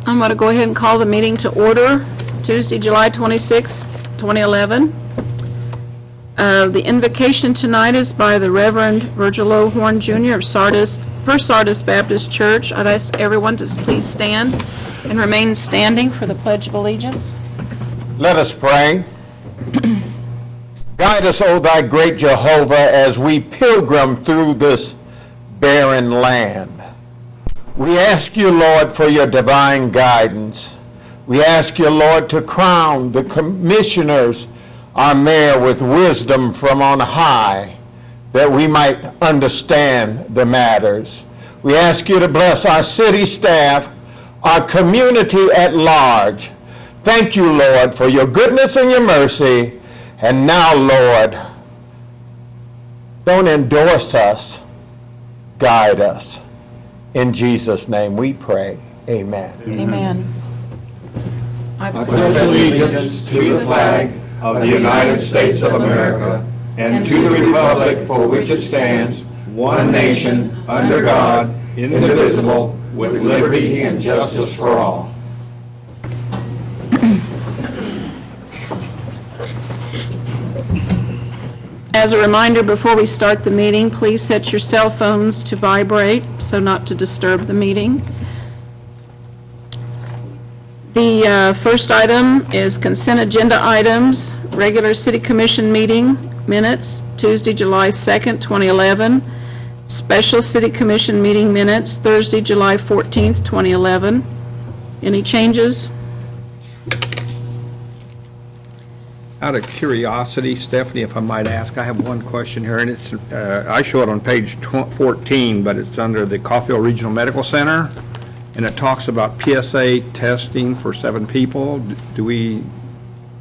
I'm going to go ahead and call the meeting to order, Tuesday, July 26, 2011. The invocation tonight is by the Reverend Virgil O. Horn, Jr. of First Sardis Baptist Church. I'd ask everyone to please stand and remain standing for the Pledge of Allegiance. Let us pray. Guide us, O thy great Jehovah, as we pilgrim through this barren land. We ask you, Lord, for your divine guidance. We ask you, Lord, to crown the commissioners, our mayor, with wisdom from on high, that we might understand the matters. We ask you to bless our city staff, our community at large. Thank you, Lord, for your goodness and your mercy. And now, Lord, don't endorse us, guide us. In Jesus' name we pray. Amen. Amen. I pledge allegiance to the flag of the United States of America and to the republic for which it stands, one nation, under God, indivisible, with liberty and justice for all. As a reminder, before we start the meeting, please set your cell phones to vibrate so not to disturb the meeting. The first item is consent agenda items, regular city commission meeting minutes, Tuesday, July 2nd, 2011, special city commission meeting minutes, Thursday, July 14th, 2011. Any changes? Out of curiosity, Stephanie, if I might ask, I have one question here, and it's I show it on page 14, but it's under the Coffeyville Regional Medical Center, and it talks about PSA testing for 7 people. Do we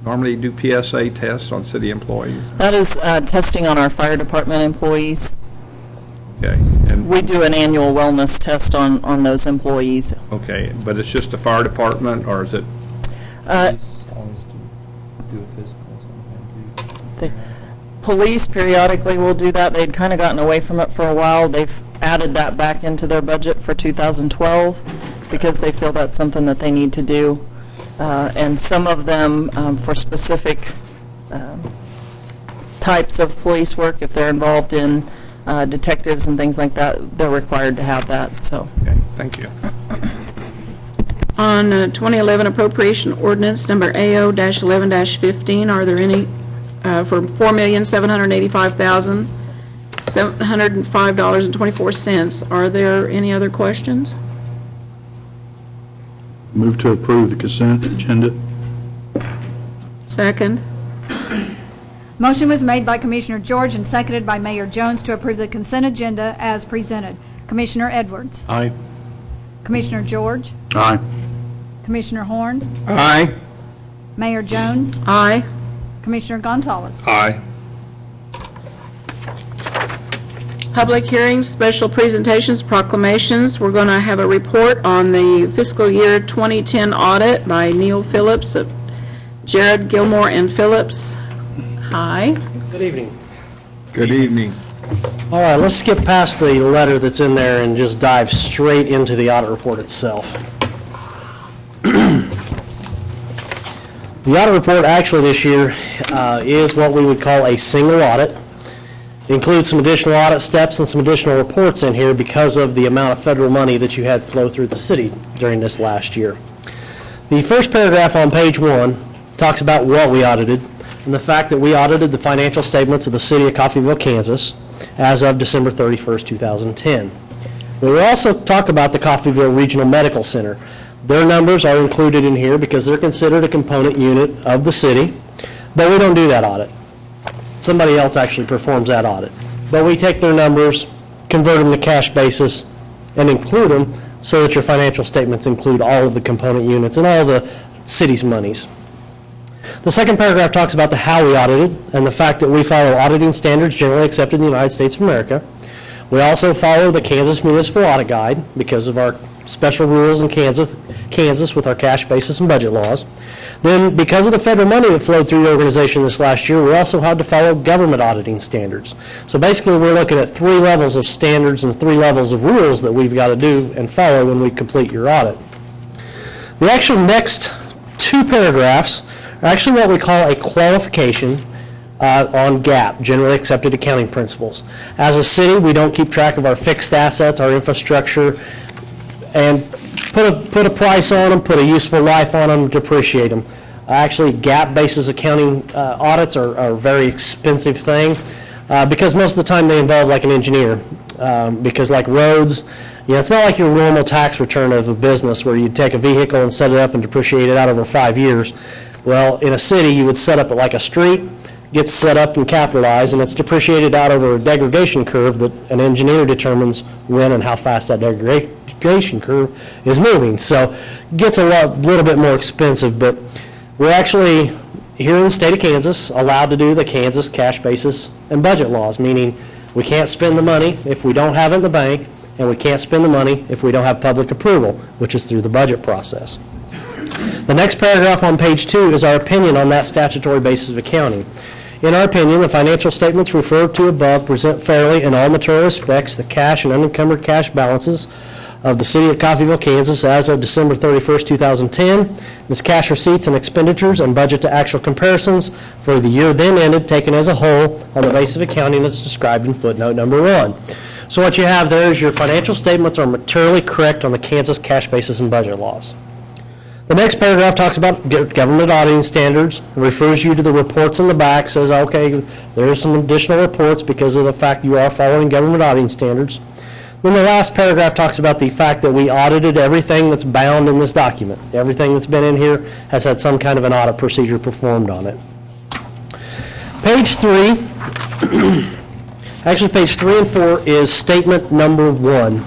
normally do PSA tests on city employees? That is testing on our fire department employees. Okay. And We do an annual wellness test on those employees. okay, but it's just the fire department, or is it? The police periodically will do that. They'd kind of gotten away from it for a while. They've added that back into their budget for 2012 because they feel that's something that they need to do. And some of them, for specific types of police work, if they're involved in detectives and things like that, they're required to have that. So. Okay, thank you. On 2011 appropriation ordinance number AO-11-15, are there any for $4,785,705.24. Are there any other questions? Move to approve the consent agenda. Second. Motion was made by Commissioner George and seconded by Mayor Jones to approve the consent agenda as presented. Commissioner Edwards. Aye. Commissioner George. Aye. Commissioner Horn. Aye. Mayor Jones. Aye. Commissioner Gonzalez. Aye. Public hearings, special presentations, proclamations. We're going to have a report on the fiscal year 2010 audit by Neil Phillips of Jared Gilmore and Phillips. Hi. Good evening. Good evening. All right, let's skip past the letter that's in there and just dive straight into the audit report itself. The audit report actually this year is what we would call a single audit. It includes some additional audit steps and some additional reports in here because of the amount of federal money that you had flow through the city during this last year. The first paragraph on page 1 talks about what we audited and the fact that we audited the financial statements of the city of Coffeyville, Kansas as of December 31st, 2010. We will also talk about the Coffeyville Regional Medical Center. Their numbers are included in here because they're considered a component unit of the city, but we don't do that audit. Somebody else actually performs that audit. But we take their numbers, convert them to cash basis, and include them so that your financial statements include all of the component units and all the city's monies. The second paragraph talks about the how we audited and the fact that we follow auditing standards generally accepted in the United States of America. We also follow the Kansas Municipal Audit Guide because of our special rules in Kansas with our cash basis and budget laws. Then, because of the federal money that flowed through the organization this last year, we also had to follow government auditing standards. So basically, we're looking at 3 levels of standards and 3 levels of rules that we've got to do and follow when we complete your audit. The actual next two paragraphs are actually what we call a qualification on GAAP, Generally Accepted Accounting Principles. As a city, we don't keep track of our fixed assets, our infrastructure, and put a price on them, put a useful life on them, depreciate them. Actually, GAAP-basis accounting audits are a very expensive thing because most of the time they involve like an engineer. Because like roads, it's not like your normal tax return of a business where you'd take a vehicle and set it up and depreciate it out over 5 years. Well, in a city, you would set up it like a street, gets set up and capitalized, and it's depreciated out over a degradation curve that an engineer determines when and how fast that degradation curve is moving. So it gets a little bit more expensive, but we're actually, here in the state of Kansas, allowed to do the Kansas cash basis and budget laws, meaning we can't spend the money if we don't have it in the bank, and we can't spend the money if we don't have public approval, which is through the budget process. The next paragraph on page 2 is our opinion on that statutory basis of accounting. In our opinion, the financial statements referred to above present fairly in all material respects the cash and unencumbered cash balances of the city of Coffeyville, Kansas as of December 31st, 2010, its cash receipts and expenditures and budget to actual comparisons for the year then ended taken as a whole on the basis of accounting as described in footnote number 1. So what you have there is your financial statements are materially correct on the Kansas cash basis and budget laws. The next paragraph talks about government auditing standards, refers you to the reports in the back, says, okay, there's some additional reports because of the fact you are following government auditing standards. Then the last paragraph talks about the fact that we audited everything that's bound in this document. Everything that's been in here has had some kind of an audit procedure performed on it. Page 3, actually page 3 and 4 is statement number 1.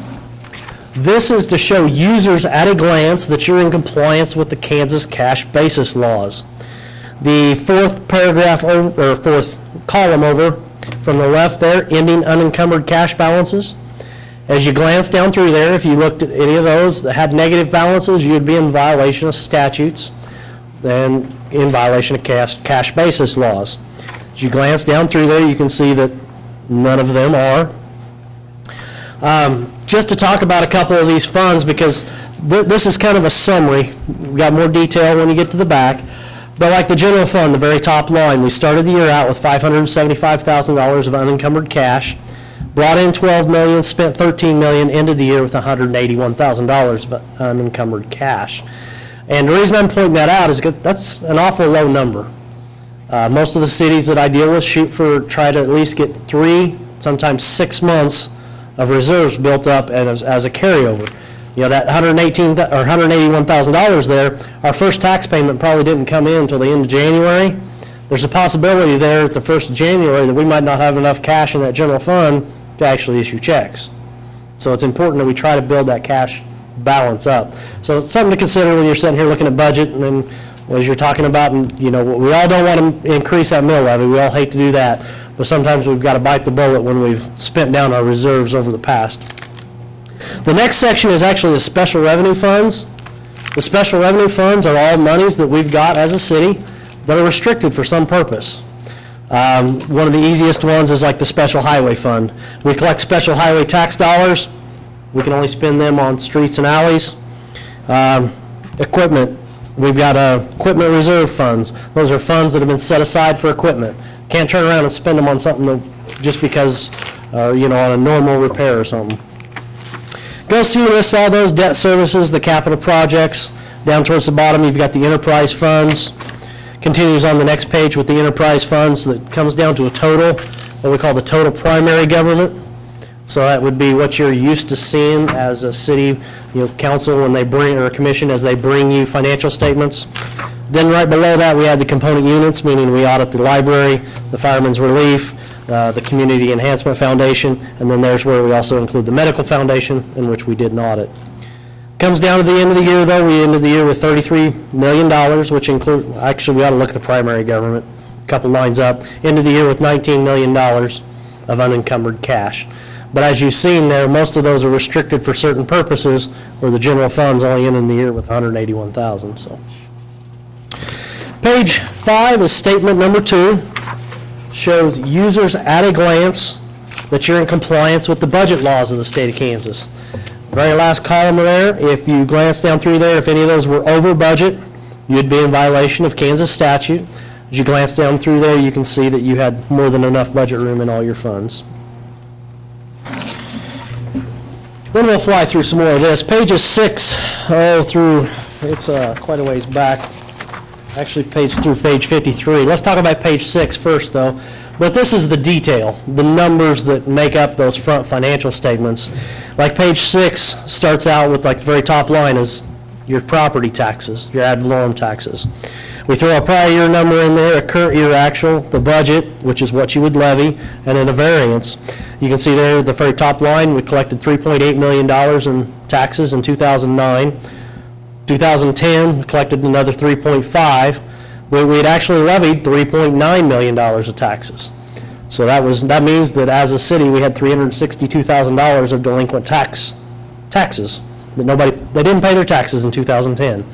This is to show users at a glance that you're in compliance with the Kansas cash basis laws. The fourth paragraph, or fourth column over from the left there, ending unencumbered cash balances. As you glance down through there, if you looked at any of those that had negative balances, you'd be in violation of statutes and in violation of cash basis laws. As you glance down through there, you can see that none of them are. Just to talk about a couple of these funds, because this is kind of a summary. We've got more detail when you get to the back. But like the general fund, the very top line, we started the year out with $575,000 of unencumbered cash, brought in $12 million, spent $13 million, ended the year with $181,000 of unencumbered cash. And the reason I'm pointing that out is that's an awful low number. Most of the cities that I deal with try to at least get 3, sometimes 6 months of reserves built up as a carryover. That $181,000 there, our first tax payment probably didn't come in until the end of January. There's a possibility there at the 1st of January that we might not have enough cash in that general fund to actually issue checks. So it's important that we try to build that cash balance up. So it's something to consider when you're sitting here looking at budget, and then as you're talking about, we all don't want to increase that mill levy. We all hate to do that. But sometimes we've got to bite the bullet when we've spent down our reserves over the past. The next section is actually the special revenue funds. The special revenue funds are all monies that we've got as a city that are restricted for some purpose. One of the easiest ones is like the special highway fund. We collect special highway tax dollars. We can only spend them on streets and alleys. Equipment. We've got equipment reserve funds. Those are funds that have been set aside for equipment. Can't turn around and spend them on something just because, on a normal repair or something. Goes through and lists all those debt services, the capital projects. Down towards the bottom, you've got the enterprise funds. Continues on the next page with the enterprise funds that comes down to a total, what we call the total primary government. So that would be what you're used to seeing as a city, council when they bring, or a commission as they bring you financial statements. Then right below that, we have the component units, meaning we audit the library, the Fireman's Relief, the Community Enhancement Foundation, and then there's where we also include the Medical Foundation, in which we did an audit. Comes down to the end of the year, though. We ended the year with $33 million, which include, actually, we ought to look at the primary government, a couple lines up. Ended the year with $19 million of unencumbered cash. But as you've seen there, most of those are restricted for certain purposes, where the general fund's only ended the year with $181,000. So, page 5 is statement number 2. Shows users at a glance that you're in compliance with the budget laws of the state of Kansas. Very last column there, if you glance down through there, if any of those were over budget, you'd be in violation of Kansas statute. As you glance down through there, you can see that you had more than enough budget room in all your funds. Then we'll fly through some more of this. Pages 6 through, it's quite a ways back. Actually, through page 53. Let's talk about page 6 first, though. But this is the detail, the numbers that make up those front financial statements. Like page 6 starts out with, like, the very top line is your property taxes, your ad valorem taxes. We throw a prior year number in there, a current year actual, the budget, which is what you would levy, and then a variance. You can see there, the very top line, we collected $3.8 million in taxes in 2009. 2010, we collected another 3.5. We had actually levied $3.9 million of taxes. So that means that as a city, we had $362,000 of delinquent taxes. That they didn't pay their taxes in 2010.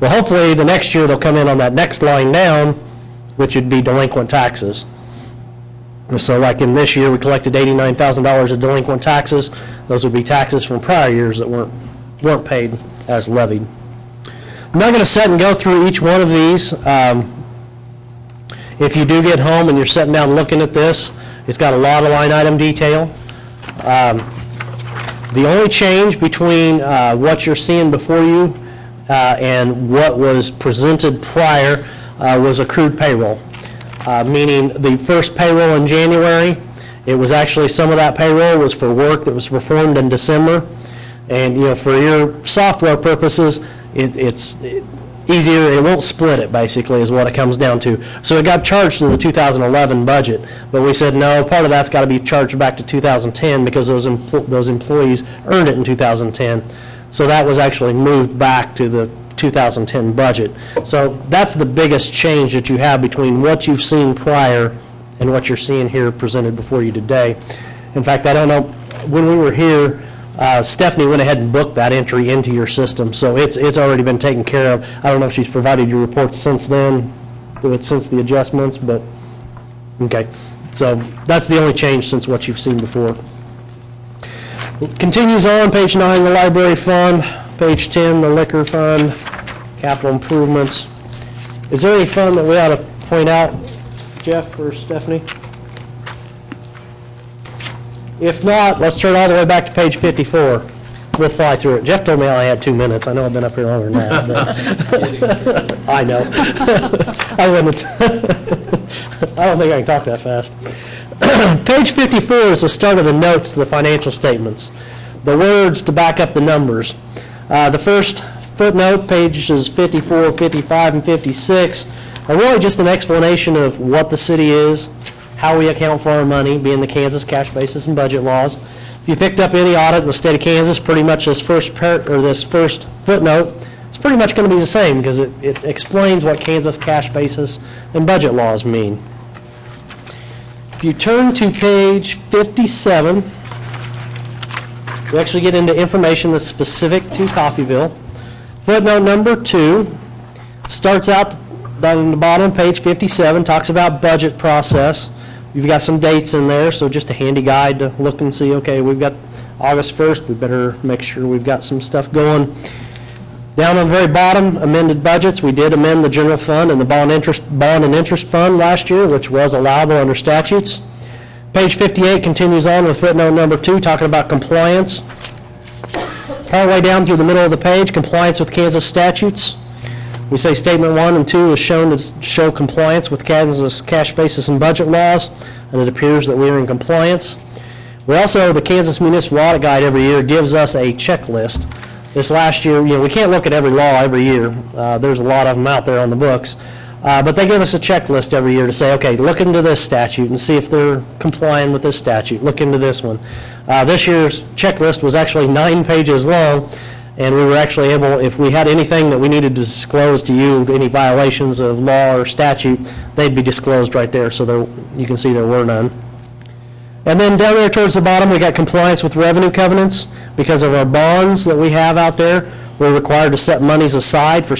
Well, hopefully, the next year, they'll come in on that next line down, which would be delinquent taxes. So like in this year, we collected $89,000 of delinquent taxes. Those would be taxes from prior years that weren't paid as levied. I'm not going to sit and go through each one of these. If you do get home and you're sitting down looking at this, it's got a lot of line item detail. The only change between what you're seeing before you and what was presented prior was accrued payroll, meaning the first payroll in January, it was actually, some of that payroll was for work that was performed in December. And, for your software purposes, it's easier, it won't split it, basically, is what it comes down to. So it got charged to the 2011 budget, but we said, no, part of that's got to be charged back to 2010 because those employees earned it in 2010. So that was actually moved back to the 2010 budget. So that's the biggest change that you have between what you've seen prior and what you're seeing here presented before you today. In fact, I don't know, when we were here, Stephanie went ahead and booked that entry into your system, so it's already been taken care of. I don't know if she's provided your reports since then, since the adjustments, but, okay. So that's the only change since what you've seen before. It continues on, page 9, the library fund, page 10, the liquor fund, capital improvements. Is there any fund that we ought to point out, Jeff or Stephanie? If not, let's turn all the way back to page 54. We'll fly through it. Jeff told me I only had 2 minutes. I know I've been up here longer than that. But I know. I wouldn't. I don't think I can talk that fast. Page 54 is the start of the notes to the financial statements, the words to back up the numbers. The first footnote, pages 54, 55, and 56, are really just an explanation of what the city is, how we account for our money, being the Kansas cash basis and budget laws. If you picked up any audit in the state of Kansas, pretty much this first footnote, it's pretty much going to be the same because it explains what Kansas cash basis and budget laws mean. If you turn to page 57, we actually get into information that's specific to Coffeyville. Footnote number 2 starts out down in the bottom, page 57, talks about budget process. You've got some dates in there, so just a handy guide to look and see, okay, we've got August 1st, we better make sure we've got some stuff going. Down on the very bottom, amended budgets. We did amend the general fund and the bond and interest fund last year, which was allowable under statutes. Page 58 continues on with footnote number 2, talking about compliance. Partway down through the middle of the page, compliance with Kansas statutes. We say statement 1 and 2 is shown to show compliance with Kansas cash basis and budget laws, and it appears that we are in compliance. We also, the Kansas Municipal Audit Guide every year gives us a checklist. This last year, we can't look at every law every year. There's a lot of them out there on the books. But they give us a checklist every year to say, okay, look into this statute and see if they're complying with this statute. Look into this one. This year's checklist was actually 9 pages long, and we were actually able, if we had anything that we needed to disclose to you, any violations of law or statute, they'd be disclosed right there, so there, you can see there were none. And then down there towards the bottom, we got compliance with revenue covenants. Because of our bonds that we have out there, we're required to set monies aside for,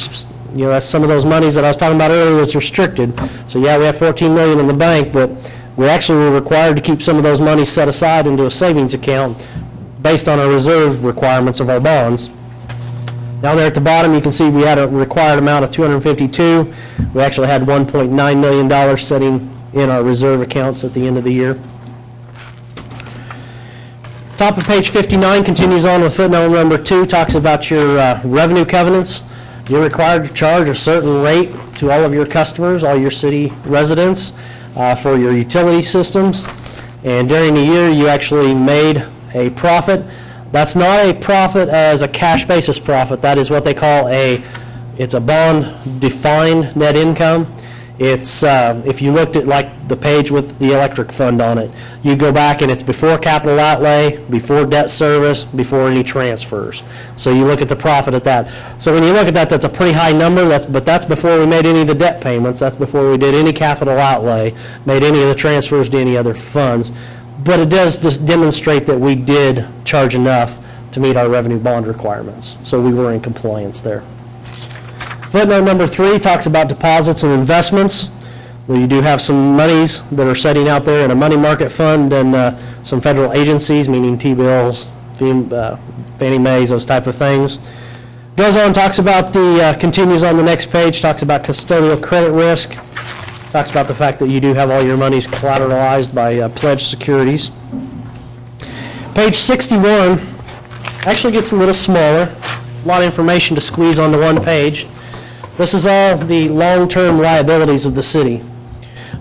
that's some of those monies that I was talking about earlier that's restricted. So yeah, we have $14 million in the bank, but we actually were required to keep some of those monies set aside into a savings account based on our reserve requirements of our bonds. Down there at the bottom, you can see we had a required amount of 252. We actually had $1.9 million sitting in our reserve accounts at the end of the year. Top of page 59 continues on with footnote number 2, talks about your revenue covenants. You're required to charge a certain rate to all of your customers, all your city residents, for your utility systems. And during the year, you actually made a profit. That's not a profit as a cash basis profit. That is what they call it's a bond defined net income. It's, if you looked at like the page with the electric fund on it, you go back and it's before capital outlay, before debt service, before any transfers. So you look at the profit at that. So when you look at that, that's a pretty high number, but that's before we made any of the debt payments, that's before we did any capital outlay, made any of the transfers to any other funds. But it does just demonstrate that we did charge enough to meet our revenue bond requirements. So we were in compliance there. Footnote number 3 talks about deposits and investments. Well, you do have some monies that are sitting out there in a money market fund and some federal agencies, meaning T-bills, Fannie Mae's, those type of things. Goes on, talks about continues on the next page, talks about custodial credit risk. Talks about the fact that you do have all your monies collateralized by pledged securities. Page 61 actually gets a little smaller. A lot of information to squeeze onto one page. This is all the long-term liabilities of the city.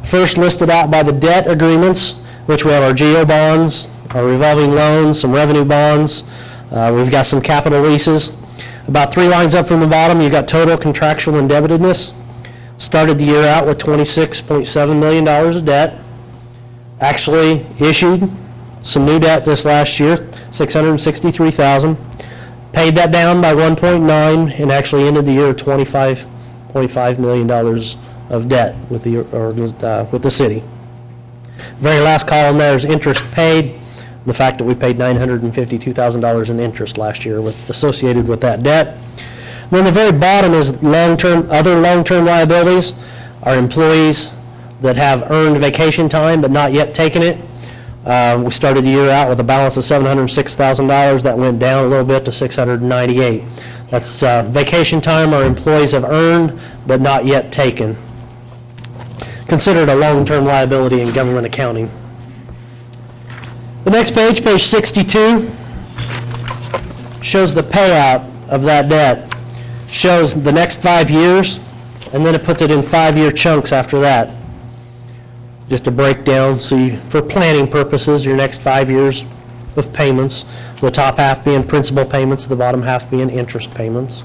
First listed out by the debt agreements, which we have our GO bonds, our revolving loans, some revenue bonds. We've got some capital leases. About 3 lines up from the bottom, you've got total contractual indebtedness. Started the year out with $26.7 million of debt. Actually issued some new debt this last year, $663,000. Paid that down by 1.9 and actually ended the year at $25.5 million of debt with the city. Very last column there is interest paid. The fact that we paid $952,000 in interest last year associated with that debt. Then the very bottom is other long-term liabilities. Our employees that have earned vacation time but not yet taken it. We started the year out with a balance of $706,000. That went down a little bit to $698,000. That's vacation time our employees have earned but not yet taken. Considered a long-term liability in government accounting. The next page, page 62, shows the payout of that debt. Shows the next 5 years, and then it puts it in 5-year chunks after that. Just a breakdown, so for planning purposes, your next 5 years of payments, the top half being principal payments, the bottom half being interest payments.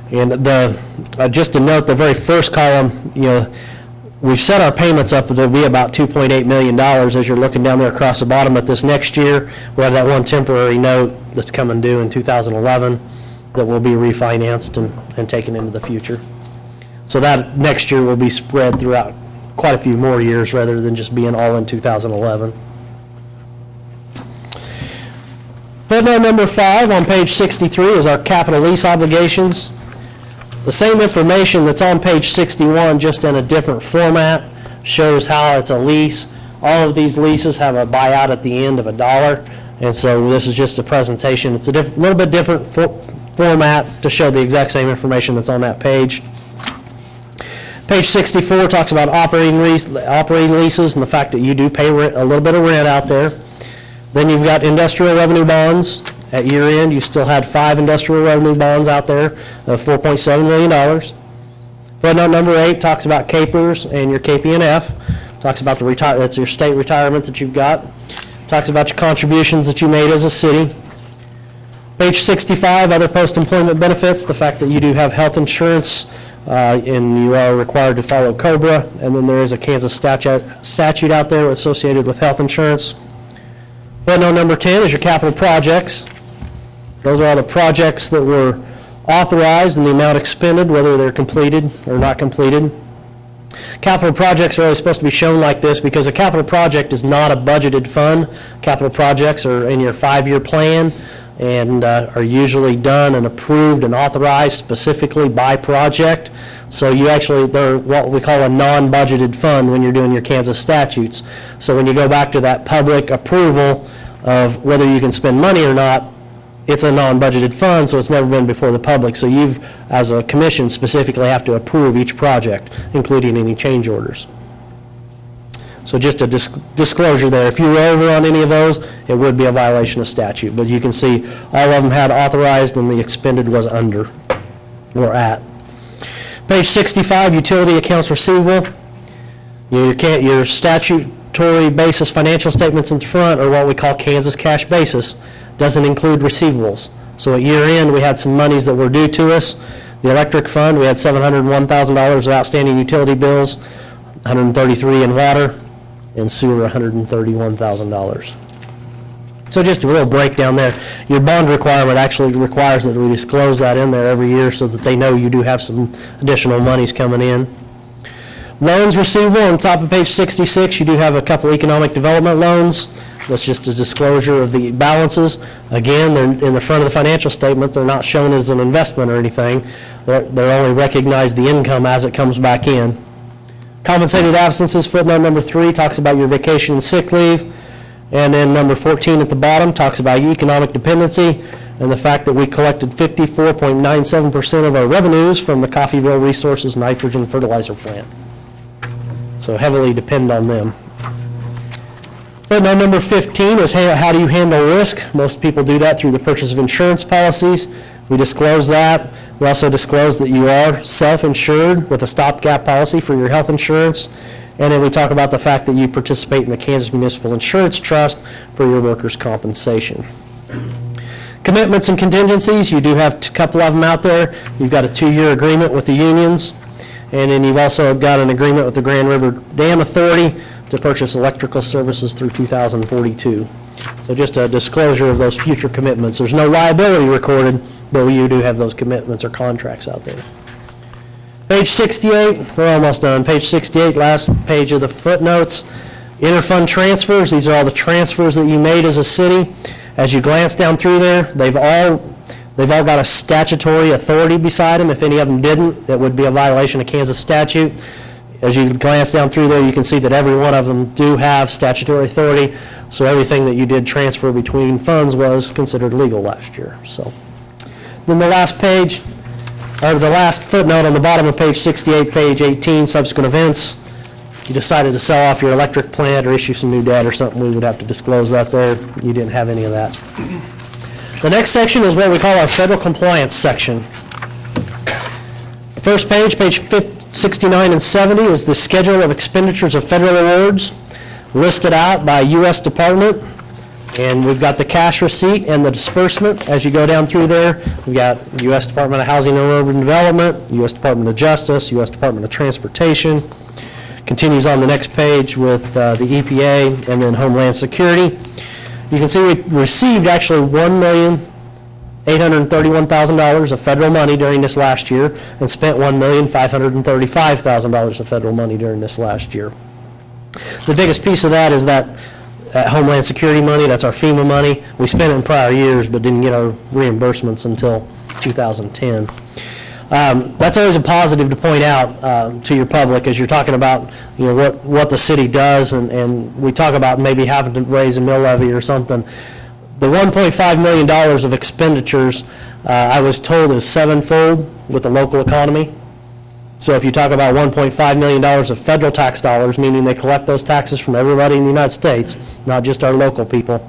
And just to note, the very first column, we've set our payments up to be about $2.8 million as you're looking down there across the bottom at this next year. We have that one temporary note that's coming due in 2011 that will be refinanced and taken into the future. So that next year will be spread throughout quite a few more years rather than just being all in 2011. Footnote number 5 on page 63 is our capital lease obligations. The same information that's on page 61, just in a different format, shows how it's a lease. All of these leases have a buyout at the end of $1, and so this is just a presentation. It's a little bit different format to show the exact same information that's on that page. Page 64 talks about operating leases and the fact that you do pay a little bit of rent out there. Then you've got industrial revenue bonds. At year end, you still had 5 industrial revenue bonds out there of $4.7 million. Footnote number 8 talks about CAPERS and your KP&F. Talks about that's your state retirement that you've got. Talks about your contributions that you made as a city. Page 65, other post-employment benefits, the fact that you do have health insurance and you are required to follow COBRA, and then there is a Kansas statute out there associated with health insurance. Footnote number 10 is your capital projects. Those are all the projects that were authorized and the amount expended, whether they're completed or not completed. Capital projects are always supposed to be shown like this because a capital project is not a budgeted fund. Capital projects are in your 5-year plan, and are usually done and approved and authorized specifically by project. So you actually, they're what we call a non-budgeted fund when you're doing your Kansas statutes. So when you go back to that public approval of whether you can spend money or not, it's a non-budgeted fund, so it's never been before the public. So you've, as a commission, specifically have to approve each project, including any change orders. So just a disclosure there. If you were over on any of those, it would be a violation of statute. But you can see all of them had authorized and the expended was under or at. Page 65, utility accounts receivable. Your statutory basis financial statements in front are what we call Kansas cash basis. Doesn't include receivables. So at year end, we had some monies that were due to us. The electric fund, we had $701,000 of outstanding utility bills, $133 in water, and sewer $131,000. So just a real breakdown there. Your bond requirement actually requires that we disclose that in there every year so that they know you do have some additional monies coming in. Loans receivable on top of page 66, you do have a couple economic development loans. That's just a disclosure of the balances. Again, they're in the front of the financial statement. They're not shown as an investment or anything. They're only recognized the income as it comes back in. Compensated absences, footnote number 3, talks about your vacation and sick leave. And then number 14 at the bottom talks about economic dependency and the fact that we collected 54.97% of our revenues from the Coffeyville Resources nitrogen fertilizer plant. So heavily depend on them. Footnote number 15 is how do you handle risk? Most people do that through the purchase of insurance policies. We disclose that. We also disclose that you are self-insured with a stopgap policy for your health insurance. And then we talk about the fact that you participate in the Kansas Municipal Insurance Trust for your workers' compensation. Commitments and contingencies, you do have a couple of them out there. You've got a 2-year agreement with the unions. And then you've also got an agreement with the Grand River Dam Authority to purchase electrical services through 2042. So just a disclosure of those future commitments. There's no liability recorded, but you do have those commitments or contracts out there. Page 68, we're almost done. Page 68, last page of the footnotes. Interfund transfers, these are all the transfers that you made as a city. As you glance down through there, they've all got a statutory authority beside them. If any of them didn't, that would be a violation of Kansas statute. As you glance down through there, you can see that every one of them do have statutory authority, so everything that you did transfer between funds was considered legal last year. So, then the last page, or the last footnote on the bottom of page 68, page 18, subsequent events. You decided to sell off your electric plant or issue some new debt or something, we would have to disclose that there. You didn't have any of that. The next section is what we call our federal compliance section. The first page, page 69 and 70, is the schedule of expenditures of federal awards listed out by U.S. Department. And we've got the cash receipt and the disbursement. As you go down through there, we've got U.S. Department of Housing and Urban Development, U.S. Department of Justice, U.S. Department of Transportation. Continues on the next page with the EPA and then Homeland Security. You can see we received actually $1,831,000 of federal money during this last year and spent $1,535,000 of federal money during this last year. The biggest piece of that is that Homeland Security money, that's our FEMA money. We spent it in prior years but didn't get our reimbursements until 2010. That's always a positive to point out to your public as you're talking about what the city does, and we talk about maybe having to raise a mill levy or something. The $1.5 million of expenditures, I was told, is sevenfold with the local economy. So if you talk about $1.5 million of federal tax dollars, meaning they collect those taxes from everybody in the United States, not just our local people,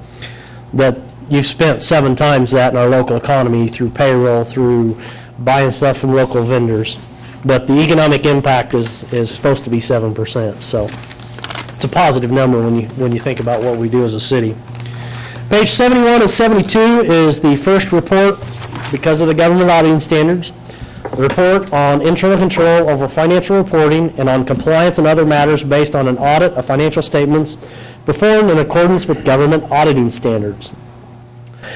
that you've spent 7 times that in our local economy through payroll, through buying stuff from local vendors. But the economic impact is supposed to be 7%. So it's a positive number when you think about what we do as a city. Page 71 and 72 is the first report, because of the government auditing standards, a report on internal control over financial reporting and on compliance and other matters based on an audit of financial statements performed in accordance with government auditing standards.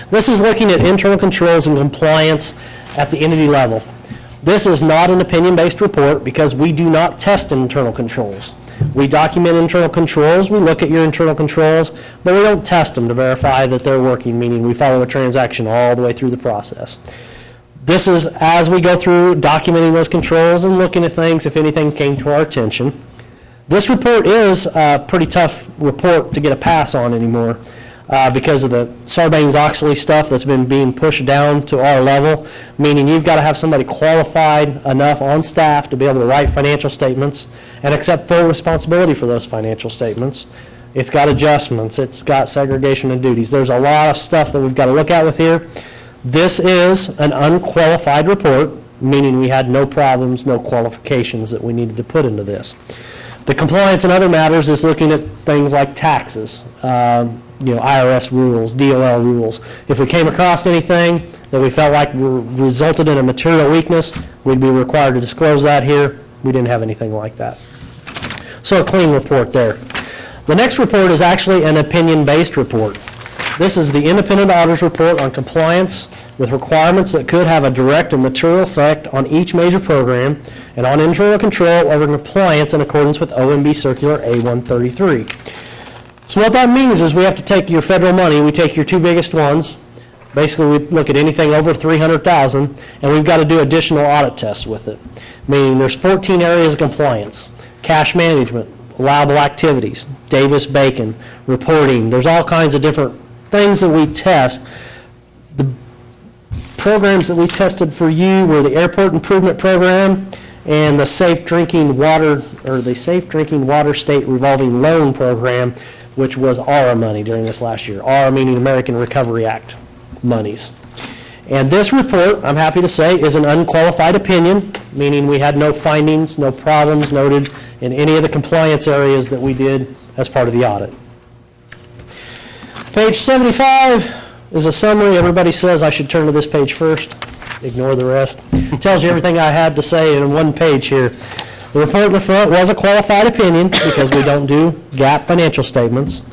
This is looking at internal controls and compliance at the entity level. This is not an opinion-based report because we do not test internal controls. We document internal controls, we look at your internal controls, but we don't test them to verify that they're working, meaning we follow a transaction all the way through the process. This is as we go through documenting those controls and looking at things if anything came to our attention. This report is a pretty tough report to get a pass on anymore because of the Sarbanes-Oxley stuff that's been being pushed down to our level, meaning you've got to have somebody qualified enough on staff to be able to write financial statements and accept full responsibility for those financial statements. It's got adjustments, it's got segregation of duties. There's a lot of stuff that we've got to look at with here. This is an unqualified report, meaning we had no problems, no qualifications that we needed to put into this. The compliance and other matters is looking at things like taxes, IRS rules, DOL rules. If we came across anything that we felt like resulted in a material weakness, we'd be required to disclose that here. We didn't have anything like that. So a clean report there. The next report is actually an opinion-based report. This is the independent auditor's report on compliance with requirements that could have a direct and material effect on each major program and on internal control over compliance in accordance with OMB Circular A-133. So what that means is we have to take your federal money, we take your two biggest ones, basically we look at anything over $300,000, and we've got to do additional audit tests with it. Meaning there's 14 areas of compliance: cash management, allowable activities, Davis-Bacon, reporting. There's all kinds of different things that we test. The programs that we tested for you were the Airport Improvement Program and the Safe Drinking Water State Revolving Loan Program, which was ARA money during this last year. ARA meaning American Recovery Act monies. And this report, I'm happy to say, is an unqualified opinion, meaning we had no findings, no problems noted in any of the compliance areas that we did as part of the audit. Page 75 is a summary. Everybody says I should turn to this page first. Ignore the rest. It tells you everything I had to say in one page here. The report in the front was a qualified opinion because we don't do GAAP financial statements.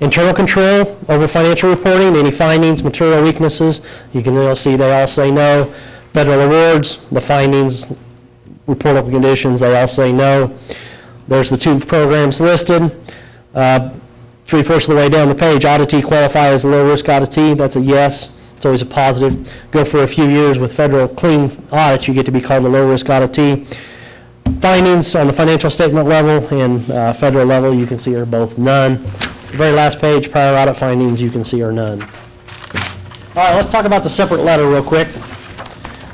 Internal control over financial reporting, any findings, material weaknesses, you can see they all say no. Federal awards, the findings, reportable conditions, they all say no. There's the two programs listed. Three-fourths of the way down the page, auditee qualify as a low-risk auditee, that's a yes. It's always a positive. Go for a few years with federal clean audits, you get to be called a low-risk auditee. Findings on the financial statement level and federal level, you can see are both none. The very last page, prior audit findings, you can see are none. All right, let's talk about the separate letter real quick.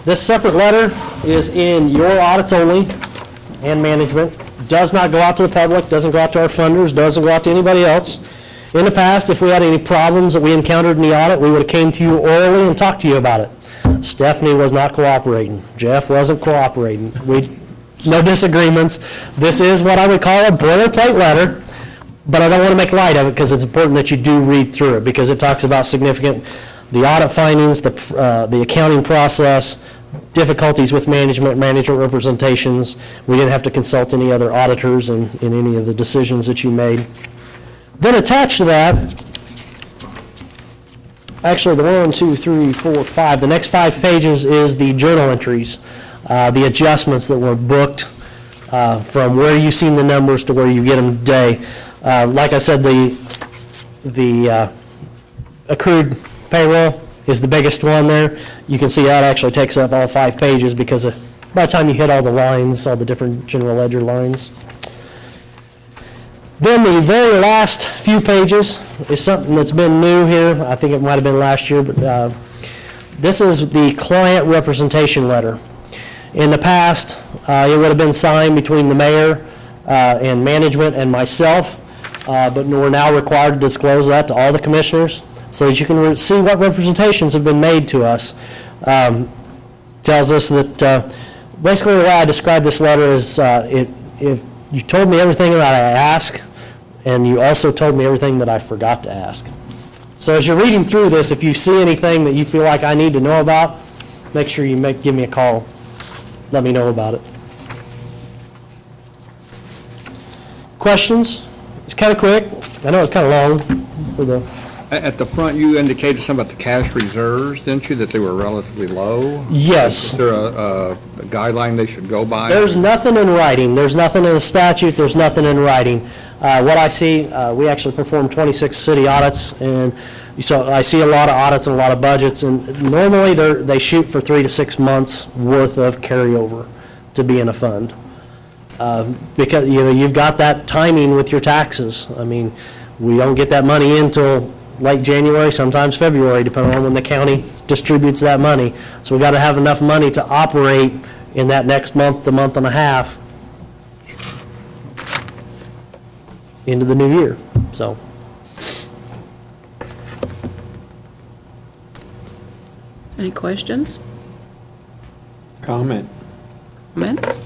This separate letter is in your audits only and management. Does not go out to the public, doesn't go out to our funders, doesn't go out to anybody else. In the past, if we had any problems that we encountered in the audit, we would have came to you orally and talked to you about it. Stephanie was not cooperating. Jeff wasn't cooperating. No disagreements. This is what I would call a boilerplate letter, but I don't want to make light of it because it's important that you do read through it because it talks about the audit findings, the accounting process, difficulties with management representations. We didn't have to consult any other auditors in any of the decisions that you made. Then attached to that, actually the 1, 2, 3, 4, 5, the next 5 pages is the journal entries, the adjustments that were booked from where you've seen the numbers to where you get them today. Like I said, the accrued payroll is the biggest one there. You can see that actually takes up all 5 pages because by the time you hit all the lines, all the different general ledger lines. Then the very last few pages is something that's been new here. I think it might have been last year, but this is the client representation letter. In the past, it would have been signed between the mayor and management and myself, but we're now required to disclose that to all the commissioners so that you can see what representations have been made to us. Tells us that basically the way I describe this letter is if you told me everything that I asked, and you also told me everything that I forgot to ask. So as you're reading through this, if you see anything that you feel like I need to know about, make sure you give me a call. Let me know about it. Questions? It's kind of quick. I know it's kind of long for the At the front, you indicated something about the cash reserves, didn't you, that they were relatively low? Yes. Is there a guideline they should go by? There's nothing in writing. There's nothing in the statute. There's nothing in writing. What I see, we actually perform 26 city audits, and so I see a lot of audits and a lot of budgets, and normally they shoot for 3 to 6 months worth of carryover to be in a fund. Because, you've got that timing with your taxes. I mean, we don't get that money in till late January, sometimes February, depending on when the county distributes that money. So we got to have enough money to operate in that next month to month and a half into the new year, so. Any questions, Comment. comments?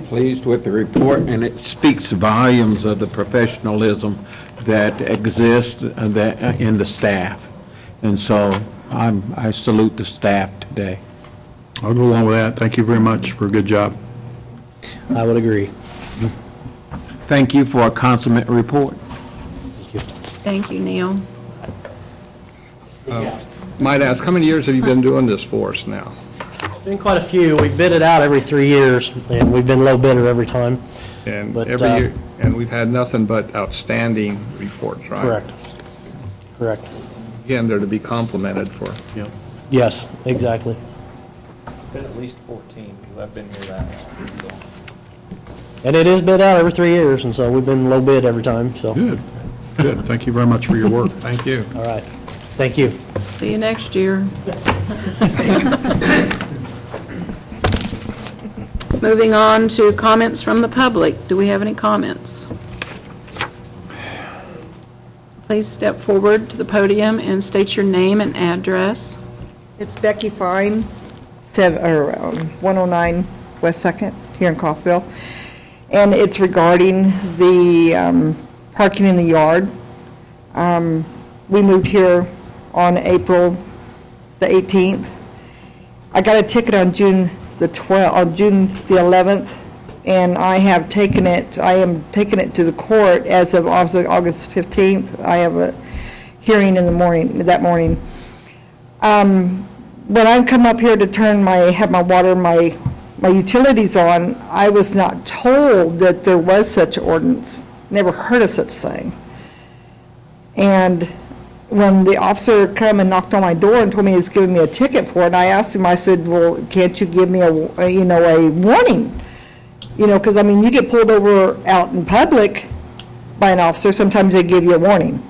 Pleased with the report, and it speaks volumes of the professionalism that exists in the staff. And so I salute the staff today. I'll go along with that. Thank you very much for a good job. I would agree. Thank you for a consummate report. Thank you, Neil. Might ask, how many years have you been doing this for us now? Been quite a few. We bid it out every 3 years, and we've been low bidder every time. And But, every year, and we've had nothing but outstanding reports, right? Correct. Correct. Again, they're to be complimented for. Yes, exactly. Been at least 14, because I've been here that long, so. And it is bid out every 3 years, and so we've been low bid every time, so. Good, good. Thank you very much for your work. Thank you. All right. Thank you. See you next year. Moving on to comments from the public. Do we have any comments? Please step forward to the podium and state your name and address. It's Becky Fine, 109 West 2nd, here in Coffeyville. And it's regarding the parking in the yard. We moved here on April the 18th. I got a ticket on June the 11th, and I am taking it to the court as of August 15th. I have a hearing in the morning, that morning. When I come up here to have my water, my utilities on, I was not told that there was such ordinance. Never heard of such thing. And when the officer come and knocked on my door and told me he was giving me a ticket for it, I asked him, I said, well, can't you give me a warning? Because, you get pulled over out in public by an officer, sometimes they give you a warning.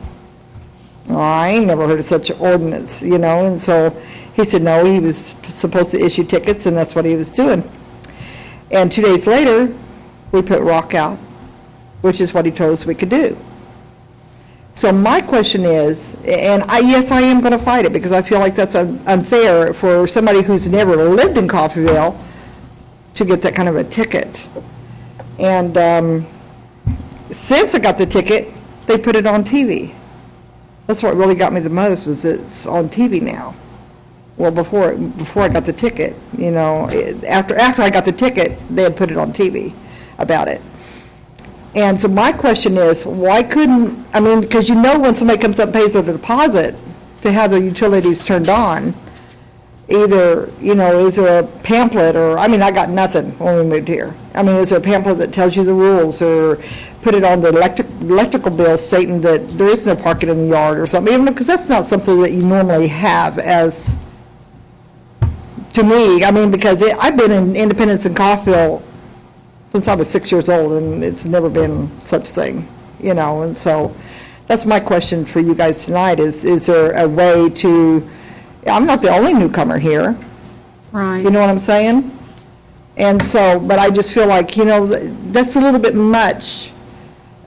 Well, I ain't never heard of such an ordinance, and so he said, no, he was supposed to issue tickets, and that's what he was doing. And 2 days later, we put rock out, which is what he told us we could do. So my question is, and yes, I am going to fight it, because I feel like that's unfair for somebody who's never lived in Coffeyville to get that kind of a ticket. And since I got the ticket, they put it on TV. That's what really got me the most, was it's on TV now. Well, before I got the ticket, after I got the ticket, they had put it on TV about it. And so my question is, why couldn't, because when somebody comes up and pays their deposit to have their utilities turned on, either, is there a pamphlet, or, I got nothing when we moved here. Is there a pamphlet that tells you the rules, or put it on the electrical bill stating that there is no parking in the yard or something, because that's not something that you normally have as, to me, because I've been in Independence and Coffeyville since I was 6 years old, and it's never been such thing, and so that's my question for you guys tonight, is there a way to, I'm not the only newcomer here. Right. You know what I'm saying? And so, but I just feel like, that's a little bit much,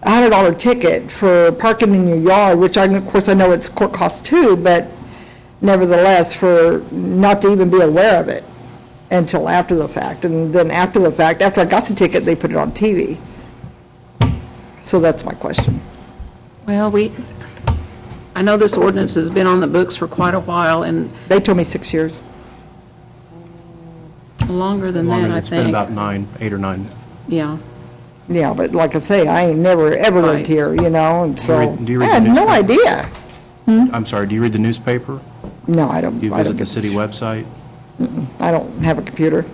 a $100 ticket for parking in your yard, which of course I know it's court cost too, but nevertheless, for not to even be aware of it until after the fact. And then after the fact, after I got the ticket, they put it on TV. So that's my question. Well, I know this ordinance has been on the books for quite a while, and They told me 6 years. longer than that, I It's been think. about 8 or 9. Yeah. Yeah, but like I say, I ain't never, ever Right. lived here, and so, Do you read I had the no newspaper? idea. I'm sorry, do you read the newspaper? No, I don't. Do you I don't visit the get- city website? I don't have a computer.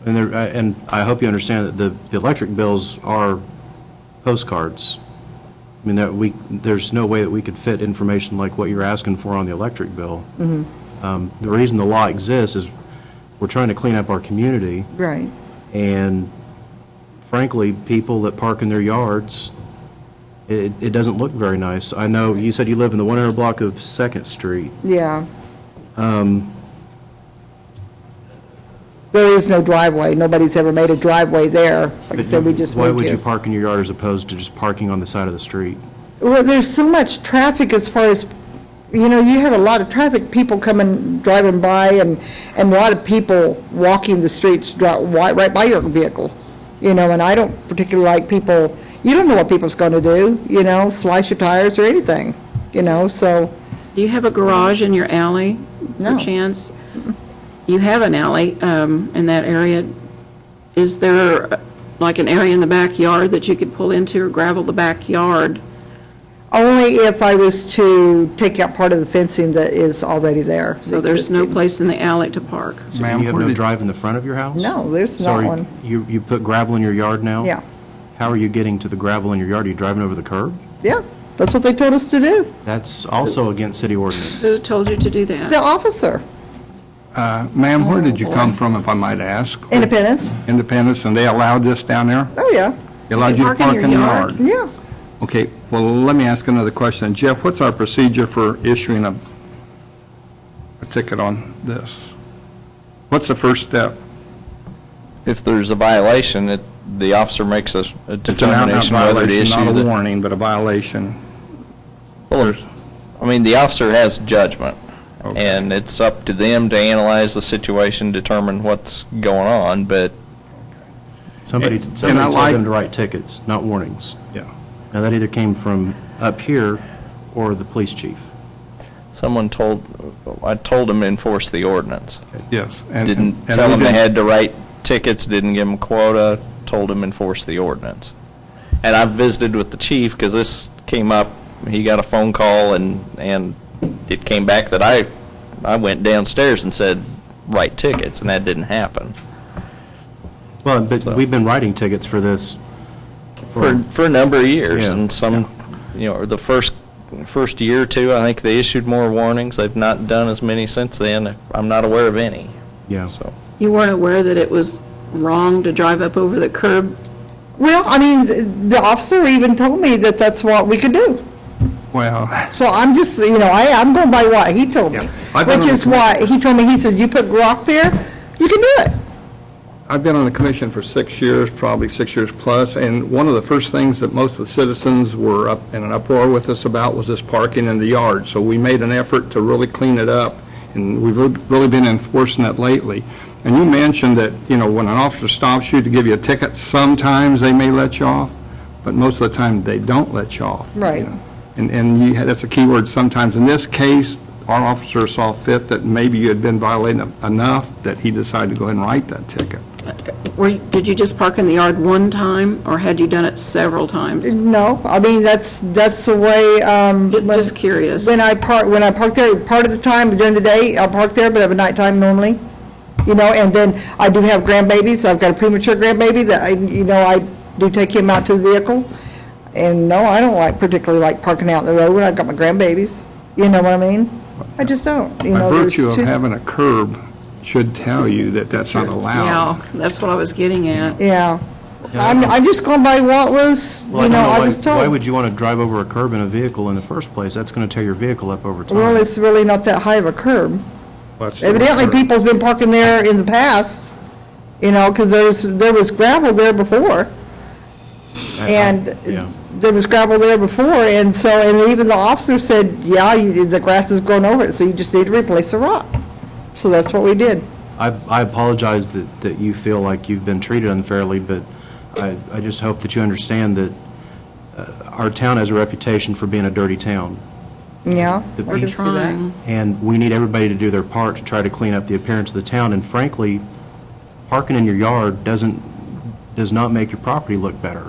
And I hope you understand that the electric bills are postcards. I mean, there's no way that we could fit information like what you're asking for on the electric bill. The reason the law exists is we're trying to clean up our community, Right. and frankly, people that park in their yards, it doesn't look very nice. I know, you said you live in the 100 block of 2nd Street. Yeah. There is no driveway. Nobody's ever made a driveway there. Like I said, we just Why moved would you here. park in your yard as opposed to just parking on the side of the street? Well, there's so much traffic as far as, you have a lot of traffic, people driving by, and a lot of people walking the streets right by your vehicle, and I don't particularly like people, you don't know what people's going to do, slice your tires or anything, so. Do you have a garage in your alley, No. perchance? You have an alley in that area. Is there like an area in the backyard that you could pull into or gravel the backyard? Only if I was to take out part of the fencing that is already there. So there's no existing. place in the alley to park? So Ma'am, you have where no did- drive in the front of your house? No, there's So not are one. you put gravel in your yard now? Yeah, How are you getting to the gravel in your yard? Are you driving over the curb? yeah, that's what they told us to do. That's also against city ordinance. Who told you to do that? The officer, Ma'am, where did you come from, if I might ask? Independence, Independence, and they allowed this down there? oh, yeah, They allowed you to park in park your in the yard? yard? yeah. Okay, well, let me ask another question. Jeff, what's our procedure for issuing a ticket on this? What's the first step? If there's a violation, the officer makes a It's an out-and-out determination whether to violation, issue not a the... warning, but a violation. Well, I mean, the officer has judgment, Okay. and it's up to them to analyze the situation, determine what's going on, but Somebody And I told like- them to write tickets, not warnings. Yeah. Now, that either came from up here or the police chief. I told them to enforce the ordinance. Yes. Didn't tell them they had to write tickets, didn't give them quota, told them enforce the ordinance. And I visited with the chief, because this came up, he got a phone call, and it came back that I went downstairs and said, write tickets, and that didn't happen. Well, but we've been writing tickets for this For a number of years, Yeah. and some, the first year or two, I think they issued more warnings. They've not done as many since then. I'm not aware of any, yeah. so. You weren't aware that it was wrong to drive up over the curb? Well, I mean, the officer even told me that that's what we could do. Well, So I'm just, I'm going by what he told me. Yeah. I've been Which on is the why, he told me, he said, you put rock there, you can do it. I've been on the commission for 6 years, probably 6 years plus, and one of the first things that most of the citizens were up in an uproar with us about was this parking in the yard. So we made an effort to really clean it up, and we've really been enforcing it lately. And you mentioned that, when an officer stops you to give you a ticket, sometimes they may let you off, but most of the time, they don't let you off. Right. And that's a key word, sometimes. In this case, our officer saw fit that maybe you had been violating enough that he decided to go ahead and write that ticket. Did you just park in the yard one time, or had you done it several times? No, I mean, that's the way, Just curious. when I park there, part of the time during the day, I'll park there, but at night time normally, and then I do have grandbabies. I've got a premature grandbaby that I do take him out to the vehicle. And no, I don't particularly like parking out in the road when I've got my grandbabies. You know what I mean? I just don't. By virtue of there's having a curb should tell you that that's not allowed. Yeah, that's what I was getting at. Yeah. I'm just going by what was, Well, I don't know I why- was told. Why would you want to drive over a curb in a vehicle in the first place? That's going to tear your vehicle up over time. Well, it's really not that high of a curb. That's the Evidently, curb. people's been parking there in the past, because there was gravel there before. And Yeah. there was gravel there before, and even the officer said, yeah, the grass is growing over it, so you just need to replace the rock. So that's what we did. I apologize that you feel like you've been treated unfairly, but I just hope that you understand that our town has a reputation for being a dirty town. Yeah, The I can see that. Trying. And we need everybody to do their part to try to clean up the appearance of the town. And frankly, parking in your yard does not make your property look better.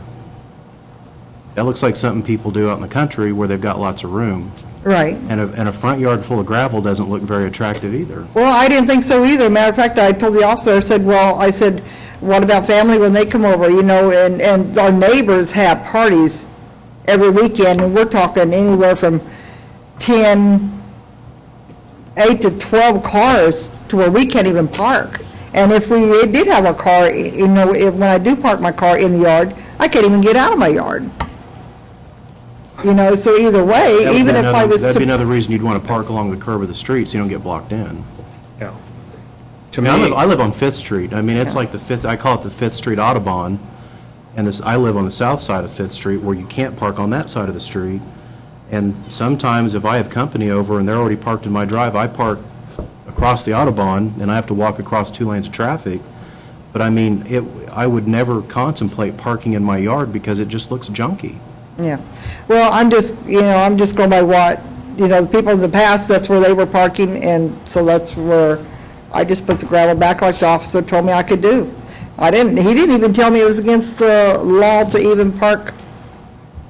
That looks like something people do out in the country where they've got lots of room. Right. And a front yard full of gravel doesn't look very attractive either. Well, I didn't think so either. Matter of fact, I told the officer, I said, what about family when they come over, you know, and our neighbors have parties every weekend, and we're talking anywhere from 8 to 12 cars to where we can't even park. And if we did have a car, you know, when I do park my car in the yard, I can't even get out of my yard. You know, so either way, That would even be if I another- was That'd be to, another reason you'd want to park along the curb of the street so you don't get blocked in. Yeah. To I mean, me, I live on Fifth Street. I mean, it's like the Fifth, I call it the Fifth Street Audubon. And I live on the south side of Fifth Street where you can't park on that side of the street. And sometimes if I have company over and they're already parked in my drive, I park across the Audubon and I have to walk across 2 lanes of traffic. But I mean, I would never contemplate parking in my yard because it just looks junky. yeah. Well, I'm just going by what, you know, the people in the past, that's where they were parking, and so that's where I just put the gravel back like the officer told me I could do. He didn't even tell me it was against the law to even park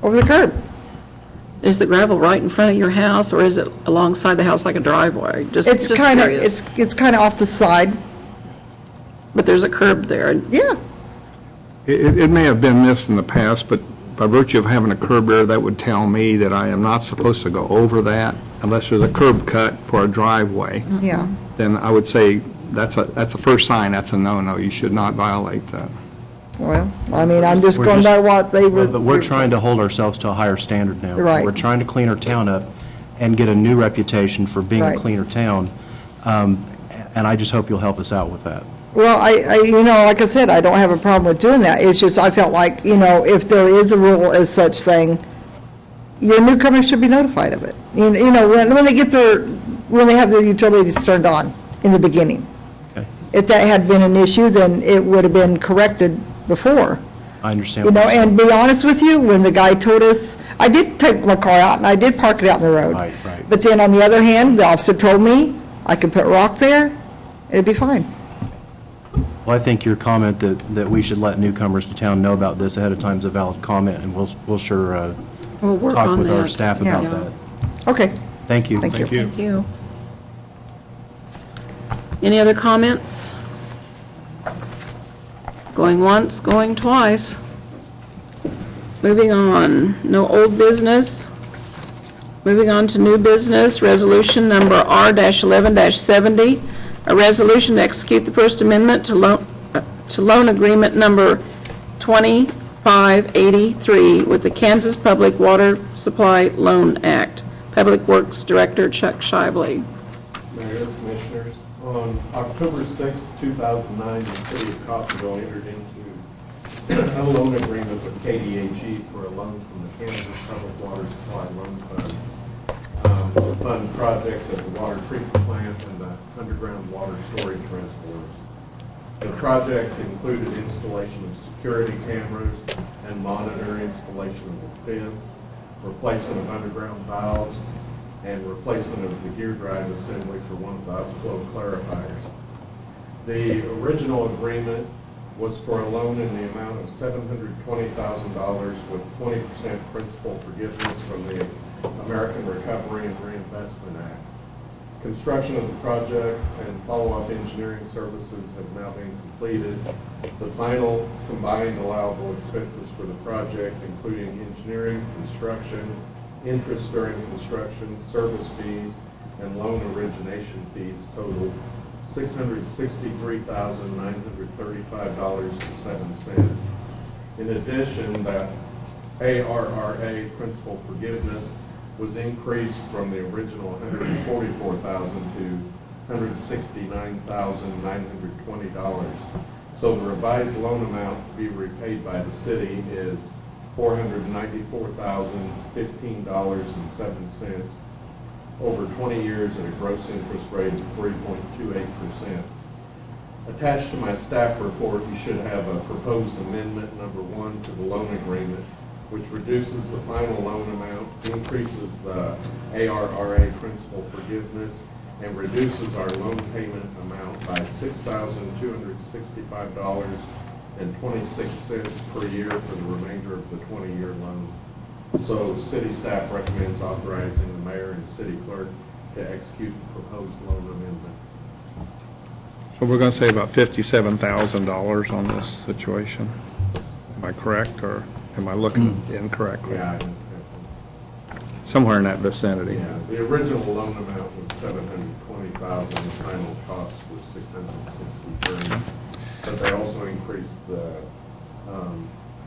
over the curb. Is the gravel right in front of your house, or is it alongside the house like a driveway? It's Just kind of, curious. it's kind of off the side, But there's a curb there. yeah. it may have been this in the past, but by virtue of having a curb there, that would tell me that I am not supposed to go over that unless there's a curb cut for a driveway. Yeah. Then I would say that's a first sign, that's a no-no. You should not violate that. Well, I mean, I'm just We're going just- by what they were. But we're trying to hold ourselves to a higher standard now. Right. We're trying to clean our town up and get a new reputation for being a Right. cleaner town. And I just hope you'll help us out with that. Well, you know, like I said, I don't have a problem with doing that. It's just, I felt like, you know, if there is a rule as such saying, your newcomers should be notified of it. You know, when they when they have their utilities turned on in the beginning. Okay. If that had been an issue, then it would have been corrected before. I understand. You what know, you're saying. and be honest with you, when the guy told us, I did take my car out and I did park it out in the road. Right, right. But then on the other hand, the officer told me I could put rock there, it'd be fine. Well, I think your comment that we should let newcomers to town know about this ahead of time is a valid comment, and we'll sure We'll work talk on with our that. staff Yeah. about that. Okay. Thank you. Thank you. Thank you. Any other comments? Going once, going twice. Moving on, no old business. Moving on to new business, resolution number R-11-70, a resolution to execute the First Amendment to loan agreement number 2583 with the Kansas Public Water Supply Loan Act. Public Works Director Chuck Shively. Mayor, Commissioners, on October 6, 2009, the City of Coffeyville entered into a loan agreement with KDHE for a loan from the Kansas Public Water Supply Loan Fund to fund projects at the water treatment plant and the underground water storage reservoirs. The project included installation of security cameras and monitor installation of the fence, replacement of underground valves, and replacement of the gear drive assembly for one of the upflow clarifiers. The original agreement was for a loan in the amount of $720,000 with 20% principal forgiveness from the American Recovery and Reinvestment Act. Construction of the project and follow-up engineering services have now been completed. The final combined allowable expenses for the project, including engineering, construction, interest during construction, service fees, and loan origination fees total $663,935.07. In addition, that ARRA principal forgiveness was increased from the original $144,000 to $169,920. So the revised loan amount to be repaid by the city is $494,015.07 over 20 years at a gross interest rate of 3.28%. Attached to my staff report, you should have a proposed amendment number 1 to the loan agreement, which reduces the final loan amount, increases the ARRA principal forgiveness, and reduces our loan payment amount by $6,265.26 per year for the remainder of the 20-year loan. So city staff recommends authorizing the mayor and city clerk to execute the proposed loan amendment. So we're going to save about $57,000 on this situation. Am I correct, or am I looking incorrectly? Yeah, Somewhere in that vicinity. yeah. The original loan amount was $720,000, the final cost was $663,000. But they also increased the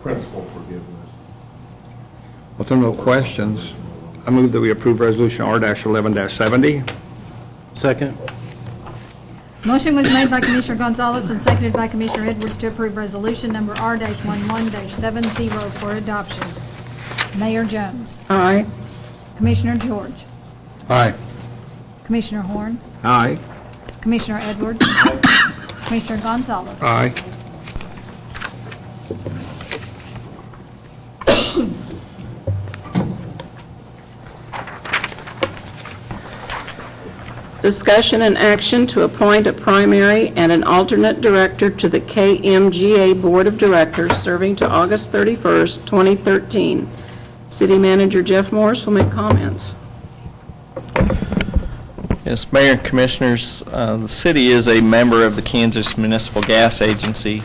principal forgiveness. Well, if there are no questions, I move that we approve Resolution R-11-70. Second? Motion was made by Commissioner Gonzalez and seconded by Commissioner Edwards to approve resolution number R-11-70 for adoption. Mayor Jones. Aye. Commissioner George. Aye. Commissioner Horn. Aye. Commissioner Edwards. Commissioner Gonzalez. Aye. Discussion and action to appoint a primary and an alternate director to the KMGA Board of Directors, serving to August 31st, 2013. City Manager Jeff Morris will make comments. Yes, Mayor and Commissioners, the city is a member of the Kansas Municipal Gas Agency.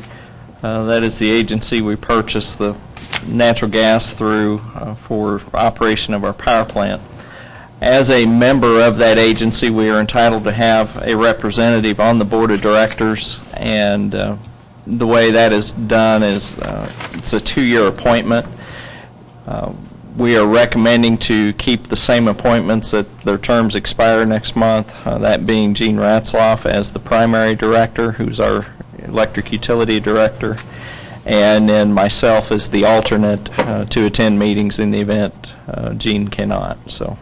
That is the agency we purchase the natural gas through for operation of our power plant. As a member of that agency, we are entitled to have a representative on the board of directors, and the way that is done is it's a 2-year appointment. We are recommending to keep the same appointments that their terms expire next month, that being Gene Ratzloff as the primary director, who's our electric utility director, and then myself as the alternate to attend meetings in the event Gene cannot. So.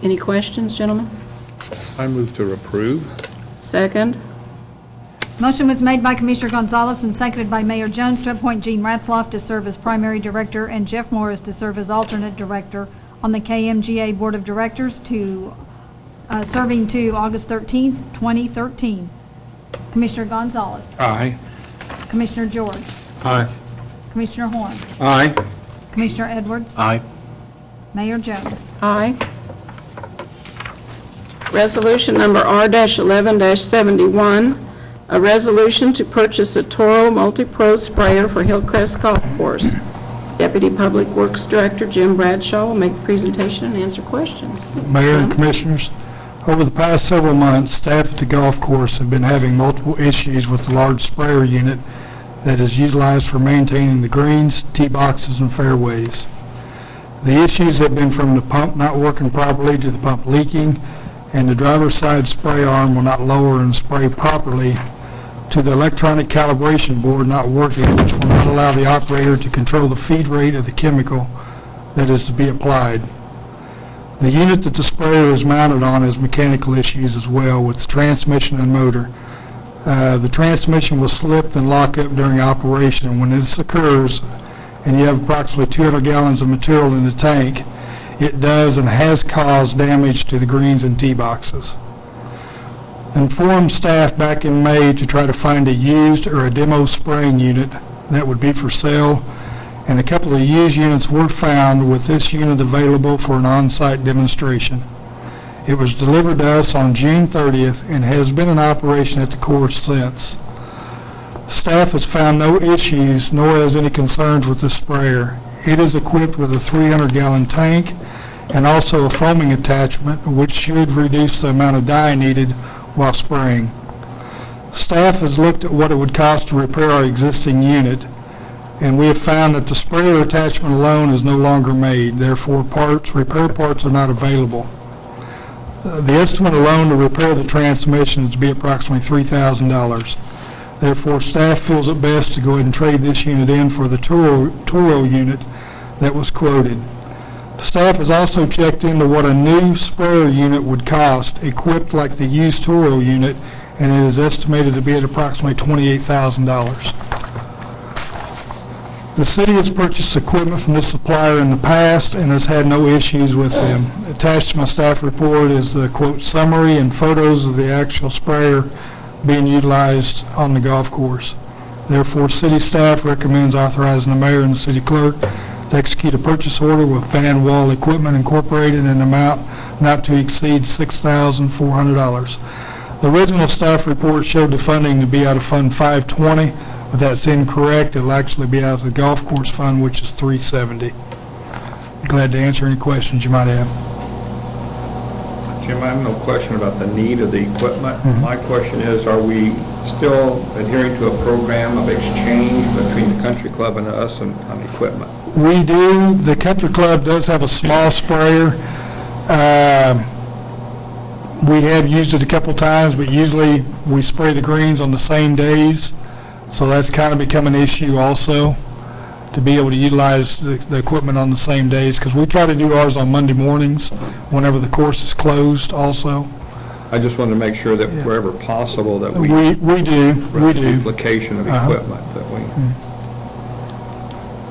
Any questions, gentlemen? I move to approve. Second? Motion was made by Commissioner Gonzalez and seconded by Mayor Jones to appoint Gene Ratzloff to serve as primary director and Jeff Morris to serve as alternate director on the KMGA Board of Directors to serving to August 13th, 2013. Commissioner Gonzalez. Aye. Commissioner George. Aye. Commissioner Horn. Aye. Commissioner Edwards. Aye. Mayor Jones. Aye. Resolution number R-11-71, a resolution to purchase a Toro Multi-Pro sprayer for Hillcrest Golf Course. Deputy Public Works Director Jim Bradshaw will make the presentation and answer questions. Mayor and Commissioners, over the past several months, staff at the golf course have been having multiple issues with the large sprayer unit that is utilized for maintaining the greens, tee boxes, and fairways. The issues have been from the pump not working properly to the pump leaking, and the driver's side spray arm will not lower and spray properly, to the electronic calibration board not working, which will not allow the operator to control the feed rate of the chemical that is to be applied. The unit that the sprayer is mounted on has mechanical issues as well with the transmission and motor. The transmission will slip and lock up during operation. When this occurs, and you have approximately 200 gallons of material in the tank, it does and has caused damage to the greens and tee boxes. Informed staff back in May to try to find a used or a demo spraying unit that would be for sale, and a couple of used units were found with this unit available for an on-site demonstration. It was delivered to us on June 30th and has been in operation at the course since. Staff has found no issues nor has any concerns with the sprayer. It is equipped with a 300-gallon tank and also a foaming attachment, which should reduce the amount of dye needed while spraying. Staff has looked at what it would cost to repair our existing unit, and we have found that the sprayer attachment alone is no longer made. Therefore, repair parts are not available. The estimate alone to repair the transmission is to be approximately $3,000. Therefore, staff feels it best to go ahead and trade this unit in for the Toro unit that was quoted. Staff has also checked into what a new sprayer unit would cost, equipped like the used Toro unit, and it is estimated to be at approximately $28,000. The city has purchased equipment from this supplier in the past and has had no issues with them. Attached to my staff report is the quote summary and photos of the actual sprayer being utilized on the golf course. Therefore, city staff recommends authorizing the mayor and the city clerk to execute a purchase order with Band Wall Equipment Incorporated in an amount not to exceed $6,400. The original staff report showed the funding to be out of Fund 520, but that's incorrect. It'll actually be out of the golf course fund, which is 370. Glad to answer any questions you might have. Jim, I have no question about the need of the equipment. My question is, are we still adhering to a program of exchange between the country club and us on equipment? We do. The country club does have a small sprayer. We have used it a couple times, but usually we spray the greens on the same days. So that's kind of become an issue also, to be able to utilize the equipment on the same days, because we try to do ours on Monday mornings whenever the course is closed also. I just wanted to make sure that wherever possible that we We do. duplication of equipment that we.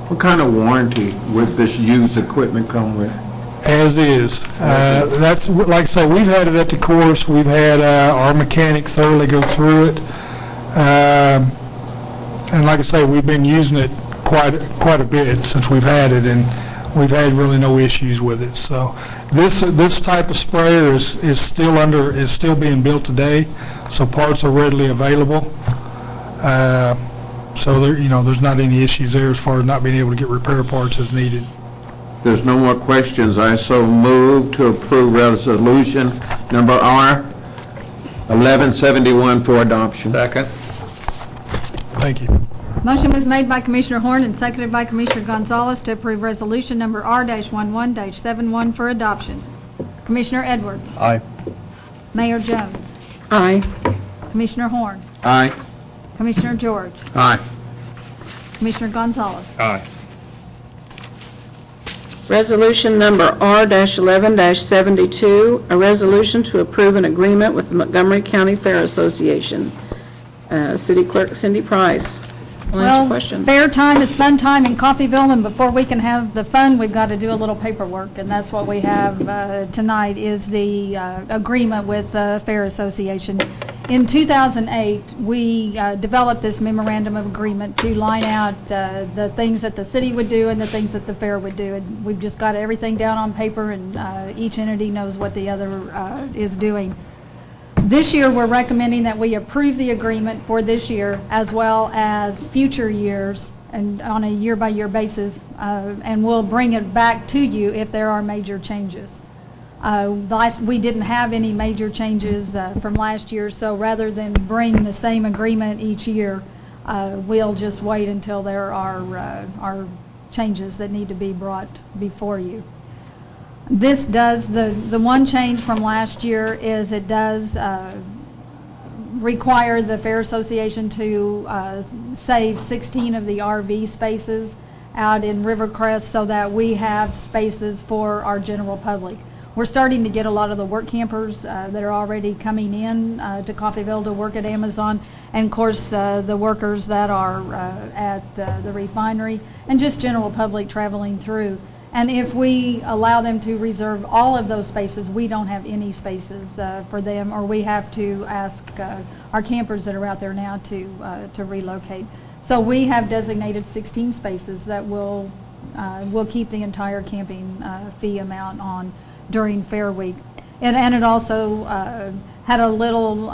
What kind of warranty would this used equipment come with? As is. That's, like I say, we've had it at the course. We've had our mechanic thoroughly go through it. And like I say, we've been using it quite a bit since we've had it, and we've had really no issues with it. So this type of sprayer is still being built today, so parts are readily available. So there's not any issues there as far as not being able to get repair parts as needed. There's no more questions. I so move to approve resolution number R 1171 for adoption. Second. Thank you. Motion was made by Commissioner Horn and seconded by Commissioner Gonzalez to approve resolution number R-11-71 for adoption. Commissioner Edwards. Aye. Mayor Jones. Aye. Commissioner Horn. Aye. Commissioner George. Aye. Commissioner Gonzalez. Aye. Resolution number R-11-72, a resolution to approve an agreement with the Montgomery County Fair Association. City Clerk Cindy Price will answer questions. Fair time is fun time in Coffeyville, and before we can have the fun, we've got to do a little paperwork, and that's what we have tonight is the agreement with the Fair Association. In 2008, we developed this memorandum of agreement to line out the things that the city would do and the things that the fair would do. And we've just got everything down on paper, and each entity knows what the other is doing. This year, we're recommending that we approve the agreement for this year as well as future years and on a year-by-year basis, and we'll bring it back to you if there are major changes. We didn't have any major changes from last year, so rather than bring the same agreement each year, we'll just wait until there are changes that need to be brought before you. This does, the one change from last year is it does require the Fair Association to save 16 of the RV spaces out in Rivercrest so that we have spaces for our general public. We're starting to get a lot of the work campers that are already coming in to Coffeyville to work at Amazon, and of course the workers that are at the refinery, and just general public traveling through. And if we allow them to reserve all of those spaces, we don't have any spaces for them, or we have to ask our campers that are out there now to relocate. So we have designated 16 spaces that will keep the entire camping fee amount on during Fair Week. And it also had a little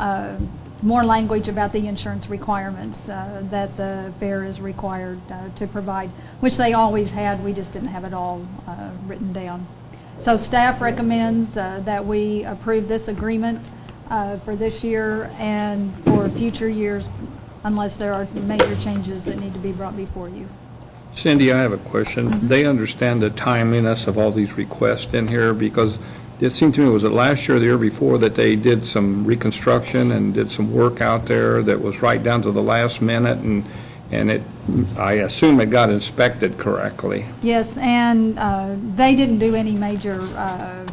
more language about the insurance requirements that the fair is required to provide, which they always had. We just didn't have it all written down. So staff recommends that we approve this agreement for this year and for future years, unless there are major changes that need to be brought before you. Cindy, I have a question. They understand the timeliness of all these requests in here, because it seemed to me, was it last year or the year before, that they did some reconstruction and did some work out there that was right down to the last minute, and I assume it got inspected correctly. Yes, and they didn't do any major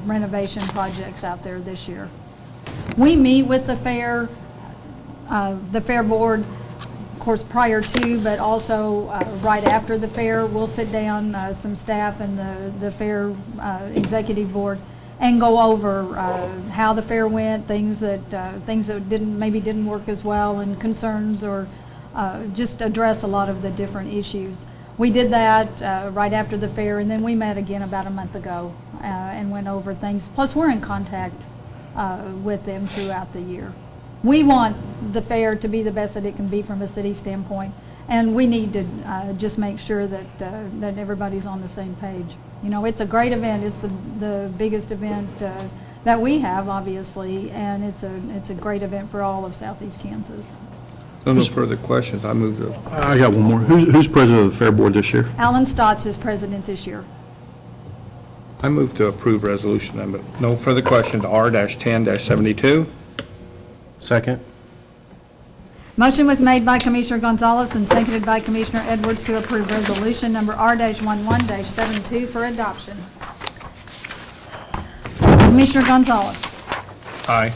renovation projects out there this year. We meet with the fair board, of course, prior to, but also right after the fair. We'll sit down, some staff and the fair executive board, and go over how the fair went, things that maybe didn't work as well, and concerns or just address a lot of the different issues. We did that right after the fair, and then we met again about a month ago and went over things. Plus, we're in contact with them throughout the year. We want the fair to be the best that it can be from a city standpoint, and we need to just make sure that that everybody's on the same page. You know, it's a great event. It's the biggest event that we have, obviously, and it's a great event for all of Southeast Kansas. No further questions. I move to. I got one more. Who's president of the Fair Board this year? Alan Stotts is president this year. I move to approve resolution number. No further questions. R-10-72. Second? Motion was made by Commissioner Gonzalez and seconded by Commissioner Edwards to approve resolution number R-11-72 for adoption. Commissioner Gonzalez. Aye.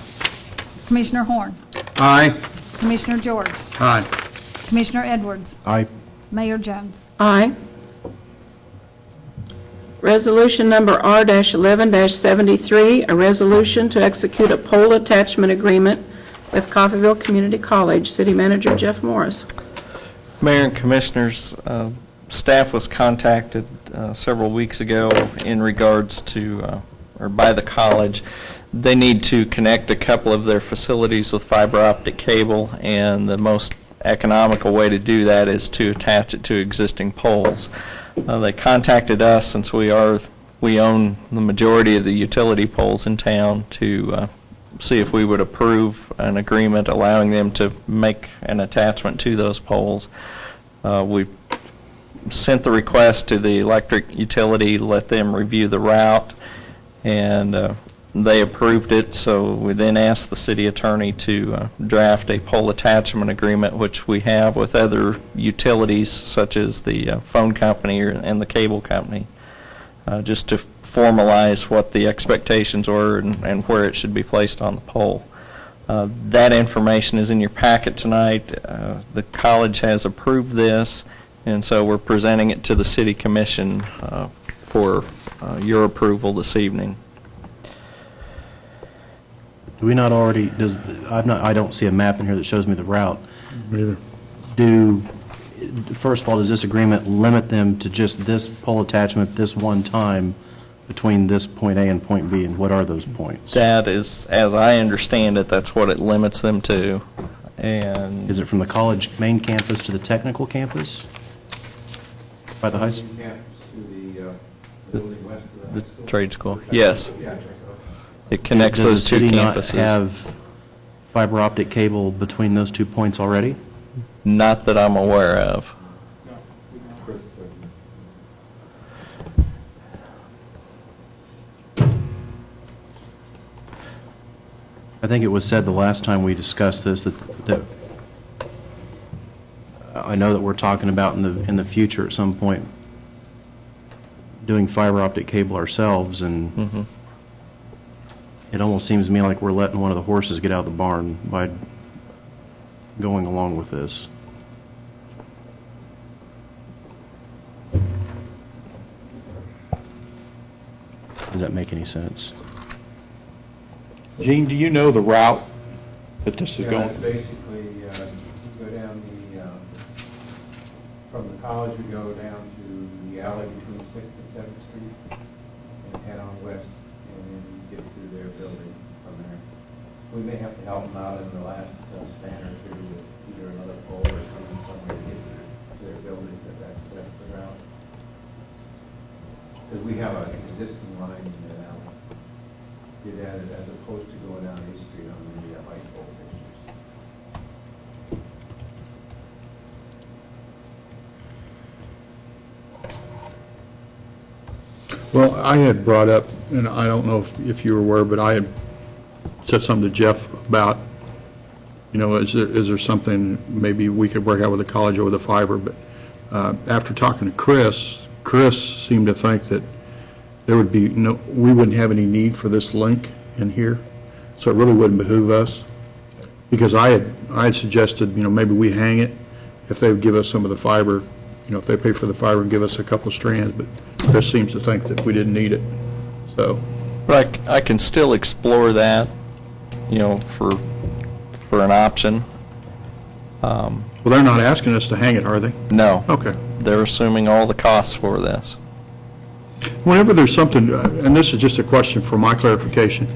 Commissioner Horn. Aye. Commissioner George. Aye. Commissioner Edwards. Aye. Mayor Jones. Aye. Resolution number R-11-73, a resolution to execute a pole attachment agreement with Coffeyville Community College. City Manager Jeff Morris. Mayor and Commissioners, staff was contacted several weeks ago in regards to, or by the college. They need to connect a couple of their facilities with fiber optic cable, and the most economical way to do that is to attach it to existing poles. They contacted us, since we own the majority of the utility poles in town, to see if we would approve an agreement allowing them to make an attachment to those poles. We sent the request to the electric utility, let them review the route, and they approved it. So we then asked the city attorney to draft a pole attachment agreement, which we have with other utilities such as the phone company and the cable company, just to formalize what the expectations were and where it should be placed on the pole. That information is in your packet tonight. The college has approved this, and so we're presenting it to the City Commission for your approval this evening. Do we not already, I don't see a map in here that shows me the route. Me either. First of all, does this agreement limit them to just this pole attachment this one time between this point A and point B, and what are those points? That is, as I understand it, that's what it limits them to. And Is it from the college main campus to the technical campus? By the high school? Campus to the building west of the the high school? trade school, yes. Yeah. It connects those two Does the city not campuses. have fiber optic cable between those 2 points already? Not that I'm aware of. Chris, I think it was said the last time we discussed this that I know that we're talking about in the future at some point doing fiber optic cable ourselves, and it almost seems to me like we're letting one of the horses get out of the barn by going along with this. Does that make any sense? Gene, do you know the route that this is yeah, going? it's basically, you go down from the college, we go down to the alley between 6th and 7th Street and head on west, and then get through their building from there. We may have to help them out in the last span or two with either another pole or something somewhere to get to their building, but that's the route. Because we have an existing line in that alley. Did that as opposed to going down A Street on the light pole fixtures. Well, I had brought up, and I don't know if you were aware, but I had said something to Jeff about, you know, is there something maybe we could work out with the college over the fiber, but after talking to Chris seemed to think that there would be we wouldn't have any need for this link in here, so it really wouldn't behoove us, because I had suggested, you know, maybe we hang it if they would give us some of the fiber, you know, if they pay for the fiber and give us a couple of strands, but Chris seems to think that we didn't need it, so. But I can still explore that, you know, for an option. Um, Well, they're not asking us to hang it, are they? No, Okay. they're assuming all the costs for this. Whenever there's something, and this is just a question for my clarification,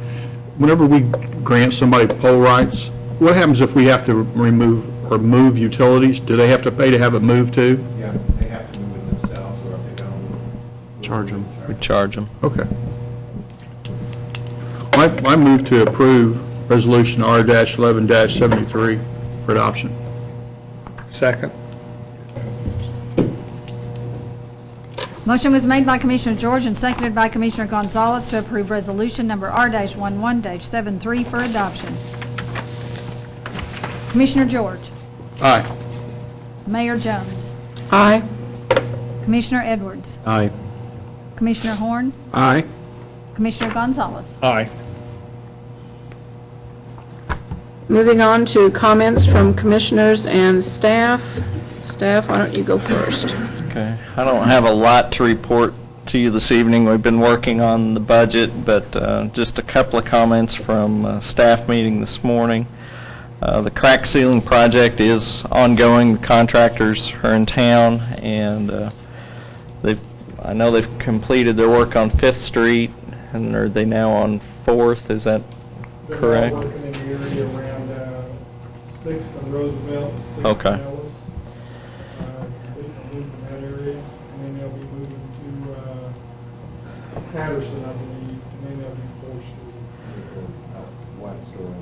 whenever we grant somebody poll rights, what happens if we have to remove or move utilities? Do they have to pay to have it moved too? Yeah, they have to move it themselves, or if they don't. Charge them. We charge them. Okay. I move to approve Resolution R-11-73 for adoption. Second. Motion was made by Commissioner George and seconded by Commissioner Gonzalez to approve resolution number R-11-73 for adoption. Commissioner George. Aye. Mayor Jones. Aye. Commissioner Edwards. Aye. Commissioner Horn. Aye. Commissioner Gonzalez. Aye. Moving on to comments from commissioners and staff. Staff, why don't you go first? Okay, I don't have a lot to report to you this evening. We've been working on the budget, but just a couple of comments from a staff meeting this morning. The crack sealing project is ongoing. The contractors are in town, and I know they've completed their work on 5th Street, and are they now on 4th? Is that correct? They're all working in the area around 6th and Roosevelt and 6th Okay. and Ellis. They can move from that area, and then they'll be moving to Patterson, I believe, and then they'll be 4th Street. West or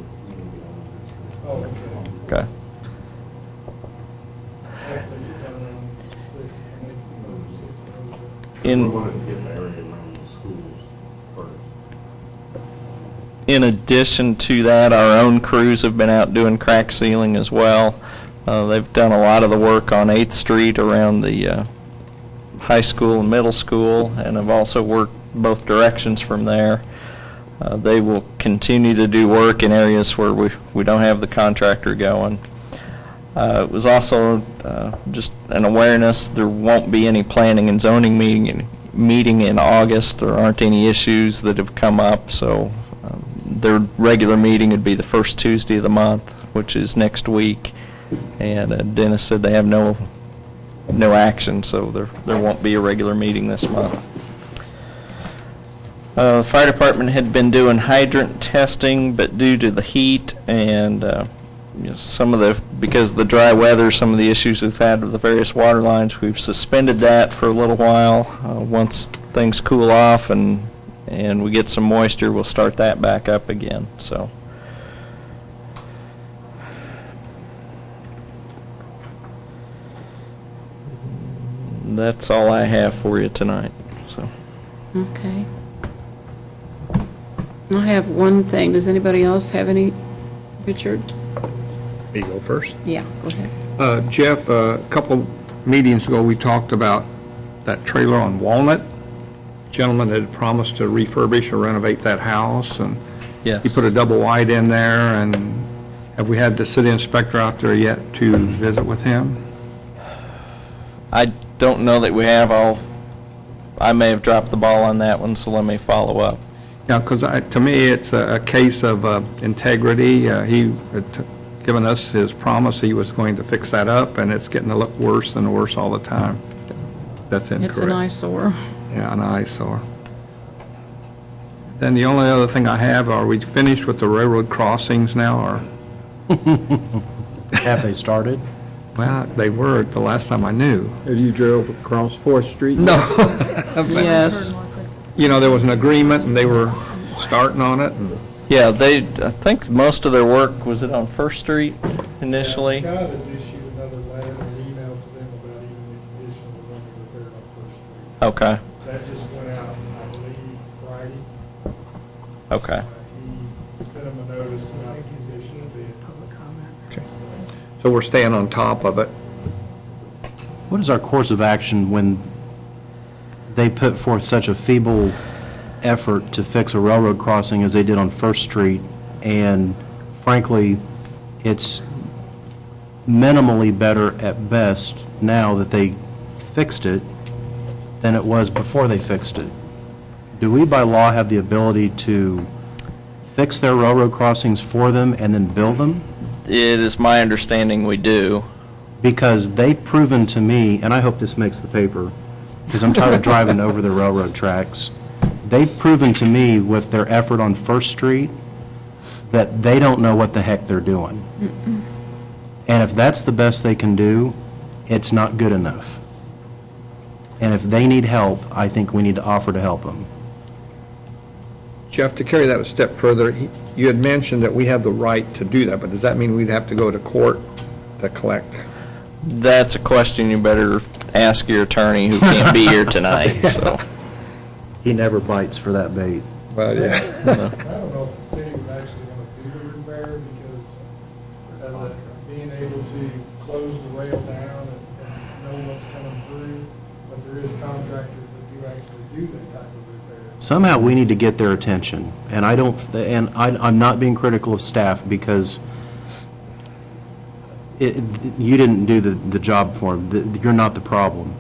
Oh, okay. Okay. After they get down around 6th, and they can go to 6th and Roosevelt. We In wanted to get the area around the schools first. In addition to that, our own crews have been out doing crack sealing as well. They've done a lot of the work on 8th Street around the high school and middle school, and have also worked both directions from there. They will continue to do work in areas where we don't have the contractor going. It was also just an awareness, there won't be any planning and zoning meeting in August. There aren't any issues that have come up, so their regular meeting would be the first Tuesday of the month, which is next week. And Dennis said they have no action, so there won't be a regular meeting this month. The fire department had been doing hydrant testing, but due to the heat and because of the dry weather, some of the issues we've had with the various water lines, we've suspended that for a little while. Once things cool off and we get some moisture, we'll start that back up again. So. That's all I have for you tonight. So. Okay. I have one thing. Does anybody else have any? Richard? Me go first? Yeah, go ahead. Jeff, a couple meetings ago, we talked about that trailer on Walnut. Gentleman had promised to refurbish or renovate that house, and Yes. he put a double wide in there, and have we had the city inspector out there yet to visit with him? I don't know that we have. I may have dropped the ball on that one, so let me follow up. Yeah, because to me, it's a case of integrity. He had given us his promise he was going to fix that up, and it's getting to look worse and worse all the time. That's incorrect. It's an eyesore. Yeah, an eyesore. Then the only other thing I have, are we finished with the railroad crossings now, or? Have they started? Well, they were the last time I knew. Have you drove across 4th Street? No. Yes. You know, there was an agreement, and they were starting on it, and Yeah, I think most of their work, was it on First Street initially? Scott has issued another letter and email to them about even the condition of the one they repaired on First Street. Okay, That just went out, I believe, Friday. okay. He sent them a notice about the condition of the public comment. so we're staying on top of it. What is our course of action when they put forth such a feeble effort to fix a railroad crossing as they did on First Street, and frankly, it's minimally better at best now that they fixed it than it was before they fixed it? Do we by law have the ability to fix their railroad crossings for them and then bill them? It is my understanding we do. Because they've proven to me, and I hope this makes the paper, because I'm tired of driving over the railroad tracks. They've proven to me with their effort on First Street that they don't know what the heck they're doing. And if that's the best they can do, it's not good enough. And if they need help, I think we need to offer to help them. Jeff, to carry that a step further, you had mentioned that we have the right to do that, but does that mean we'd have to go to court to collect? That's a question you better ask your attorney who can't be here tonight, so. He never bites for that bait. Well, yeah. I don't know if the city would actually want to do the repair because being able to close the rail down and know what's coming through, but there is contractors that do actually do that type of repair. Somehow we need to get their attention, and I'm not being critical of staff because you didn't do the job for them. You're not the problem.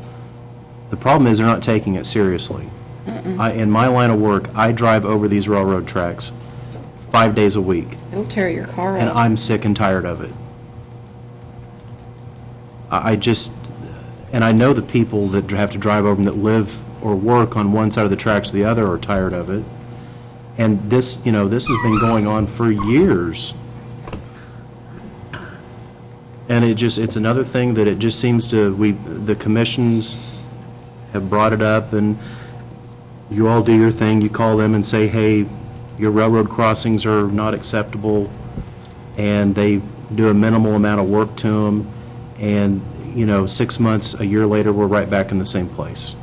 The problem is they're not taking it seriously. In my line of work, I drive over these railroad tracks 5 days a week, It'll tear your car and up. I'm sick and tired of it. And I know the people that have to drive over them that live or work on one side of the tracks or the other are tired of it. And this has been going on for years. And it's another thing that it just seems the commissions have brought it up, and you all do your thing, you call them and say, hey, your railroad crossings are not acceptable, and they do a minimal amount of work to them, and, 6 months, a year later, we're right back in the same place.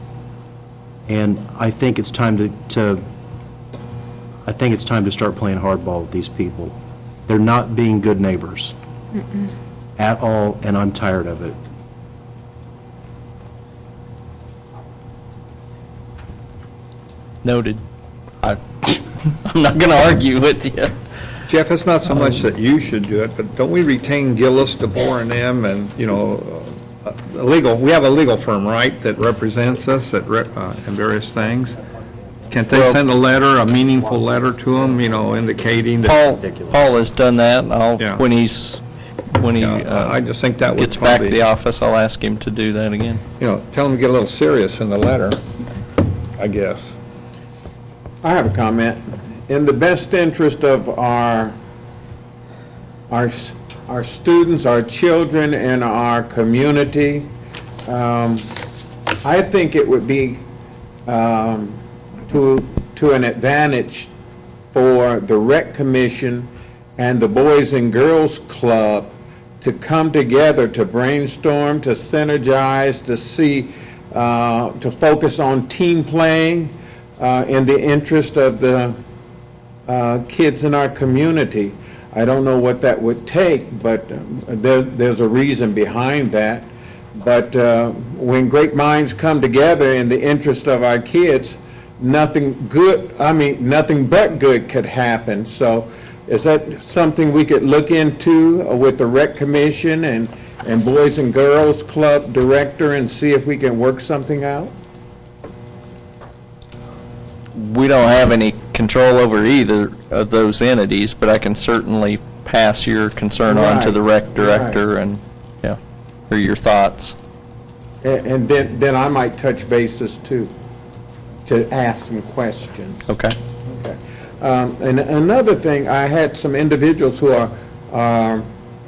And I think it's time to start playing hardball with these people. They're not being good neighbors at all, and I'm tired of it. Noted. I'm not going to argue with you. Jeff, it's not so much that you should do it, but don't we retain Gillis, DeBoer, and them, and, we have a legal firm, right, that represents us in various things? Can't they Well- send a meaningful letter to them, indicating that? Paul has done that, and Yeah. when he I just think that would gets back to probably, the office, I'll ask him to do that again. tell them to get a little serious in the letter, I guess. I have a comment. In the best interest of our students, our children, and our community, I think it would be to an advantage for the Rec Commission and the Boys and Girls Club to come together, to brainstorm, to synergize, to see, to focus on team playing in the interest of the kids in our community. I don't know what that would take, but there's a reason behind that. But when great minds come together in the interest of our kids, nothing but good could happen. So is that something we could look into with the Rec Commission and Boys and Girls Club Director and see if we can work something out? We don't have any control over either of those entities, but I can certainly pass your concern on to the rec director and, or your thoughts. And then I might touch bases too, to ask some questions. Okay. Okay. And another thing, I had some individuals who are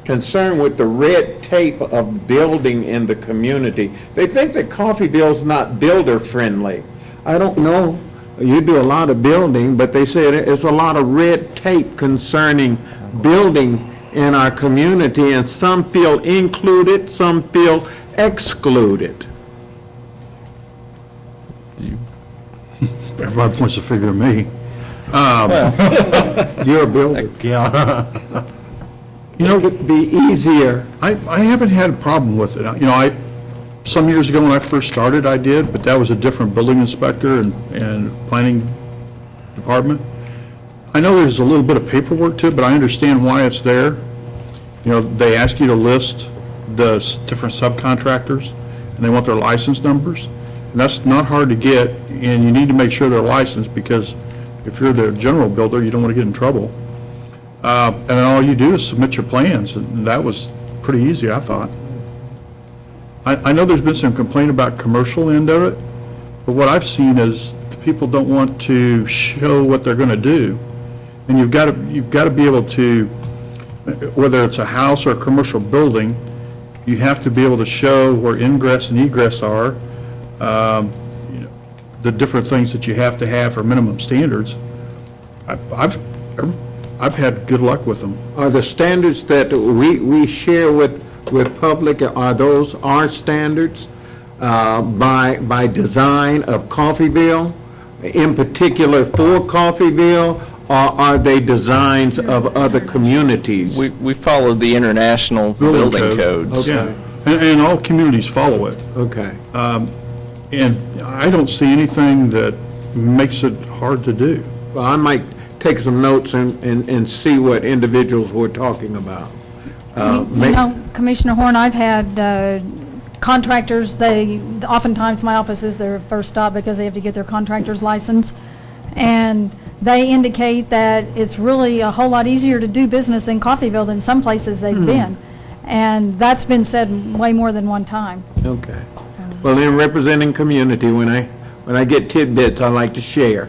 concerned with the red tape of building in the community. They think that Coffeyville's not builder-friendly. I don't know. You do a lot of building, but they say it's a lot of red tape concerning building in our community, and some feel included, some feel excluded. Everybody points the finger at me. You're a builder. Yeah. It could be easier. I haven't had a problem with it. Some years ago when I first started, I did, but that was a different building inspector and planning department. I know there's a little bit of paperwork to it, but I understand why it's there. They ask you to list the different subcontractors, and they want their license numbers. And that's not hard to get, and you need to make sure they're licensed, because if you're the general builder, you don't want to get in trouble. And then all you do is submit your plans, and that was pretty easy, I thought. I know there's been some complaint about commercial end of it, but what I've seen is people don't want to show what they're going to do. And you've got to be able to, whether it's a house or a commercial building, you have to be able to show where ingress and egress are, the different things that you have to have for minimum standards. I've had good luck with them. Are the standards that we share with public, are those our standards by design of Coffeyville, in particular for Coffeyville, or are they designs of other communities? We follow the international building codes. Yeah, and all communities follow it. Okay. And I don't see anything that makes it hard to do. Well, I might take some notes and see what individuals we're talking about. You know, Commissioner Horn, I've had contractors, oftentimes my office is their first stop because they have to get their contractor's license, and they indicate that it's really a whole lot easier to do business in Coffeyville than some places they've been. And that's been said way more than one time. Okay. Well, in representing community, when I get tidbits, I like to share.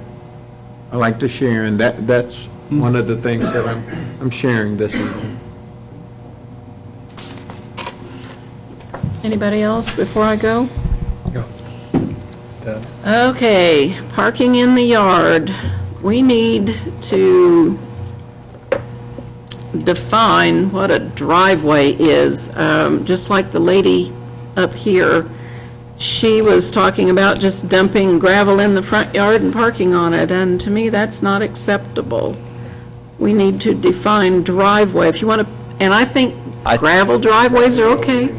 I like to share, and that's one of the things that I'm sharing this evening. Anybody else before I go? Okay, parking in the yard. We need to define what a driveway is. Just like the lady up here, she was talking about just dumping gravel in the front yard and parking on it, and to me, that's not acceptable. We need to define driveway. If you want to, and I think gravel driveways are okay.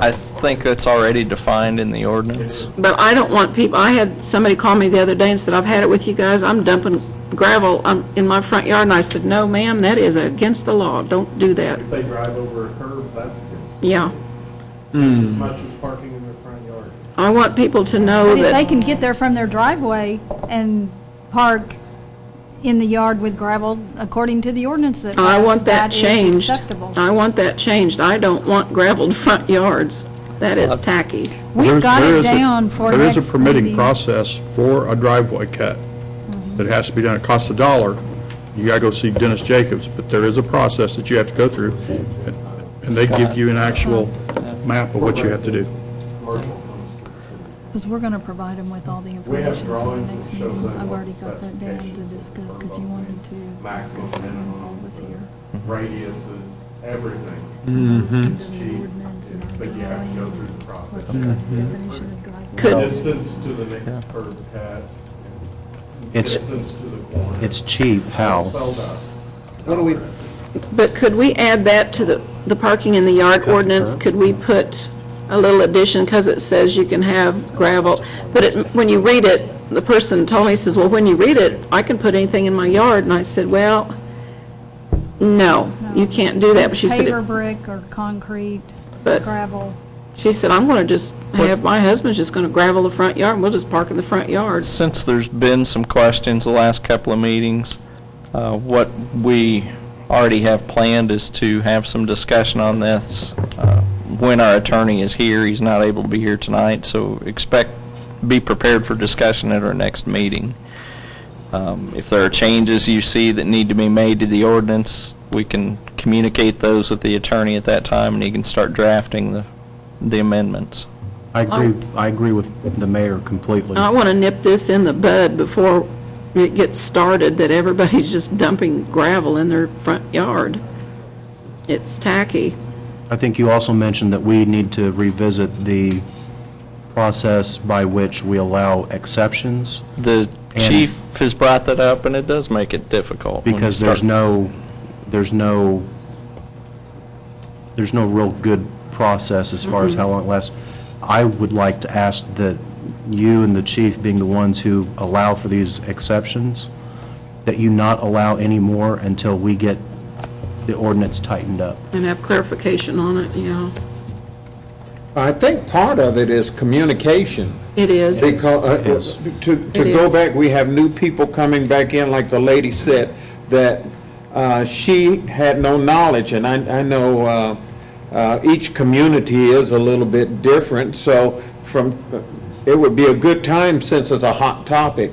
I think that's already defined in the ordinance. But I don't want people, I had somebody call me the other day and said, I've had it with you guys, I'm dumping gravel in my front yard, and I said, no, ma'am, that is against the law, don't do that. If they drive over a curb, that's against. Yeah. Just as much as parking in their front yard. I want people to know But if they that, can get there from their driveway and park in the yard with gravel, according to the ordinance that I want that is changed. acceptable. I want that changed. I don't want gravelled front yards. That is tacky. We've got There it is a- down for There is a next permitting meeting. process for a driveway cut that has to be done. It costs $1. You gotta go see Dennis Jacobs, but there is a process that you have to go through, and they give you an actual map of what you have to do. Commercial comes to the city. Because we're going to provide them with all the We have information for the drawings that next shows meeting. them I've what already got that down to specifications discuss, are because you wanted to Maximum, discuss it when minimum, Paul was here. radiuses, everything. It's cheap, but you have to go through the process. Definition of driveway. Could- Distance to the next curb cut, It's- distance to the corner. It's cheap, how? Spelled out. But could we add that to the parking in the yard ordinance? Could we put a little addition, because it says you can have gravel, but when you read it, the person told me, says, well, when you read it, I can put anything in my yard, and I said, well, no, you can't do that. But she said, Paver, brick, or concrete, But- gravel. she said, I'm going to just have, my husband's just going to gravel the front yard, and we'll just park in the front yard. Since there's been some questions the last couple of meetings, what we already have planned is to have some discussion on this when our attorney is here. He's not able to be here tonight, so be prepared for discussion at our next meeting. If there are changes you see that need to be made to the ordinance, we can communicate those with the attorney at that time, and he can start drafting the amendments. I agree with the mayor completely. I want to nip this in the bud before it gets started, that everybody's just dumping gravel in their front yard. It's tacky. I think you also mentioned that we need to revisit the process by which we allow exceptions, The chief has brought that up, and it does make it difficult. when you because start- there's no real good process as far as how long it lasts. I would like to ask that you and the chief, being the ones who allow for these exceptions, that you not allow any more until we get the ordinance tightened up. And have clarification on it, yeah. I think part of it is communication. It is. Because, to It go is. back, we have new people coming back in, like the lady said, that she had no knowledge, and I know each community is a little bit different, so it would be a good time, since it's a hot topic,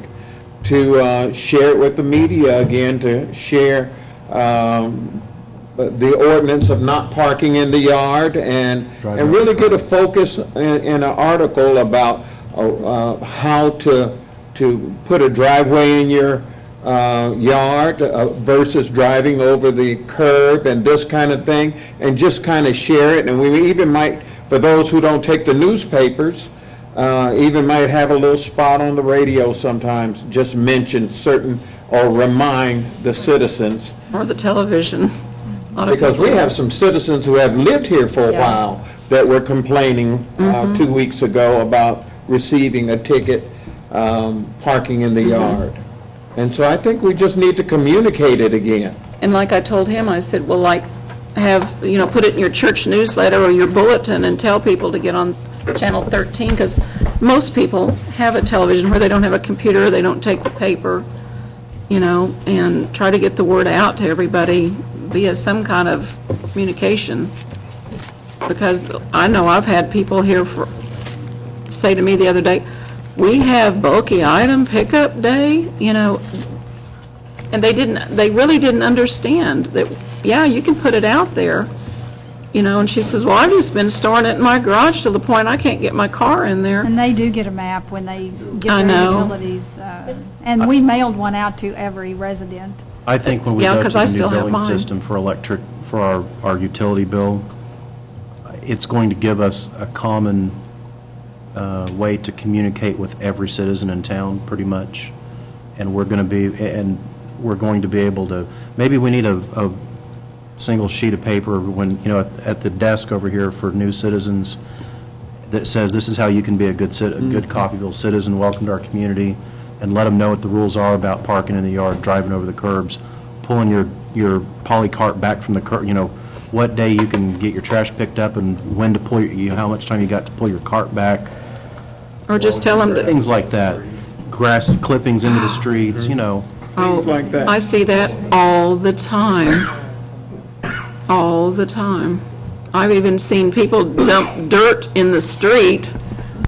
to share it with the media again, to share the ordinance of not parking in the yard, and really get a focus in an article about how to put a driveway in your yard versus driving over the curb and this kind of thing, and just kind of share it. And we even might, for those who don't take the newspapers, even might have a little spot on the radio sometimes, just mention certain, or remind the citizens. Or the television. A lot of Because we people- have some citizens who have lived here for a Yeah. while that were complaining 2 weeks ago about receiving a ticket parking in the yard. And so I think we just need to communicate it again. And like I told him, I said, well, like, put it in your church newsletter or your bulletin and tell people to get on Channel 13, because most people have a television where they don't have a computer, they don't take the paper, and try to get the word out to everybody via some kind of communication. Because I know I've had people here say to me the other day, we have bulky item pickup day, and they really didn't understand that, yeah, you can put it out there, and she says, well, I've just been storing it in my garage to the point I can't get my car in there. And they do get a map when they get I their know. utilities. And we mailed one out to every resident. I think when we Yeah, go to 'cause I the new still have billing mine. system for our utility bill, it's going to give us a common way to communicate with every citizen in town, pretty much. And we're going to be able to, maybe we need a single sheet of paper when, at the desk over here for new citizens that says, this is how you can be a good Coffeyville citizen, welcome to our community, and let them know what the rules are about parking in the yard, driving over the curbs, pulling your polycart back from the curb, what day you can get your trash picked up and when to pull how much time you got to pull your cart back. Or just tell them to, Things like that. Grass clippings into the streets, oh, like that. I see that all the time. All the time. I've even seen people dump dirt in the street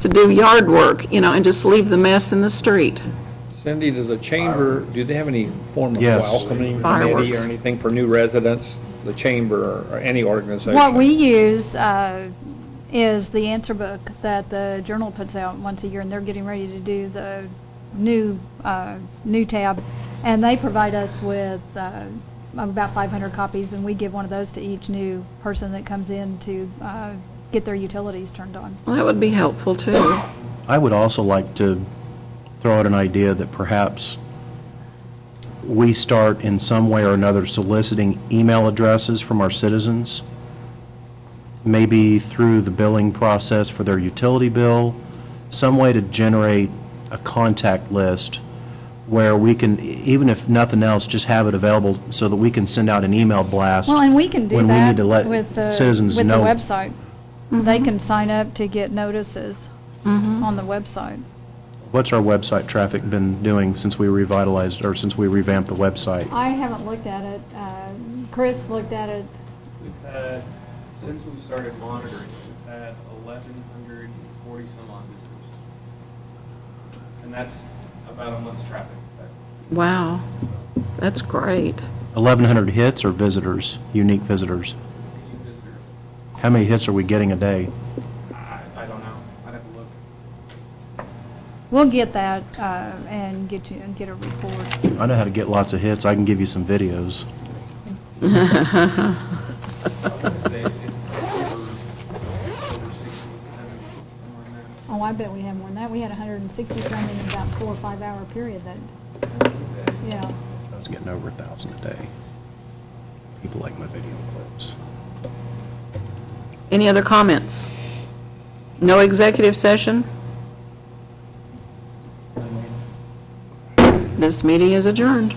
to do yard work, and just leave the mess in the street. Cindy, does the chamber, do they have any form of Yes. welcoming committee Fireworks. or anything for new residents? The chamber or any organization? What we use is the answer book that the Journal puts out once a year, and they're getting ready to do the new tab. And they provide us with about 500 copies, and we give one of those to each new person that comes in to get their utilities turned on. Well, that would be helpful, too. I would also like to throw out an idea that perhaps we start in some way or another soliciting email addresses from our citizens, maybe through the billing process for their utility bill, some way to generate a contact list where we can, even if nothing else, just have it available so that we can send out an email blast. Well, and we can do when we that need to let with the citizens with the know. website. They can sign up to get notices on the website. What's our website traffic been doing since we revitalized, or since we revamped the website? I haven't looked at it. Chris looked at it. We've had, since we started monitoring, we've had 1,140 some odd visitors. And that's about a month's traffic. Wow. That's great. 1,100 hits or visitors, unique visitors? Visitors. How many hits are we getting a day? I don't know. I'd have to look. We'll get that and get a report. I know how to get lots of hits. I can give you some videos. I would say over 60, 70, something like that. Oh, I bet we have more than that. We had 160 some in about 4 or 5 hour period that, yeah. I was getting over 1,000 a day. People like my video clips. Any other comments? No executive session? This meeting is adjourned.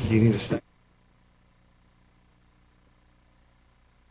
Do you need a second?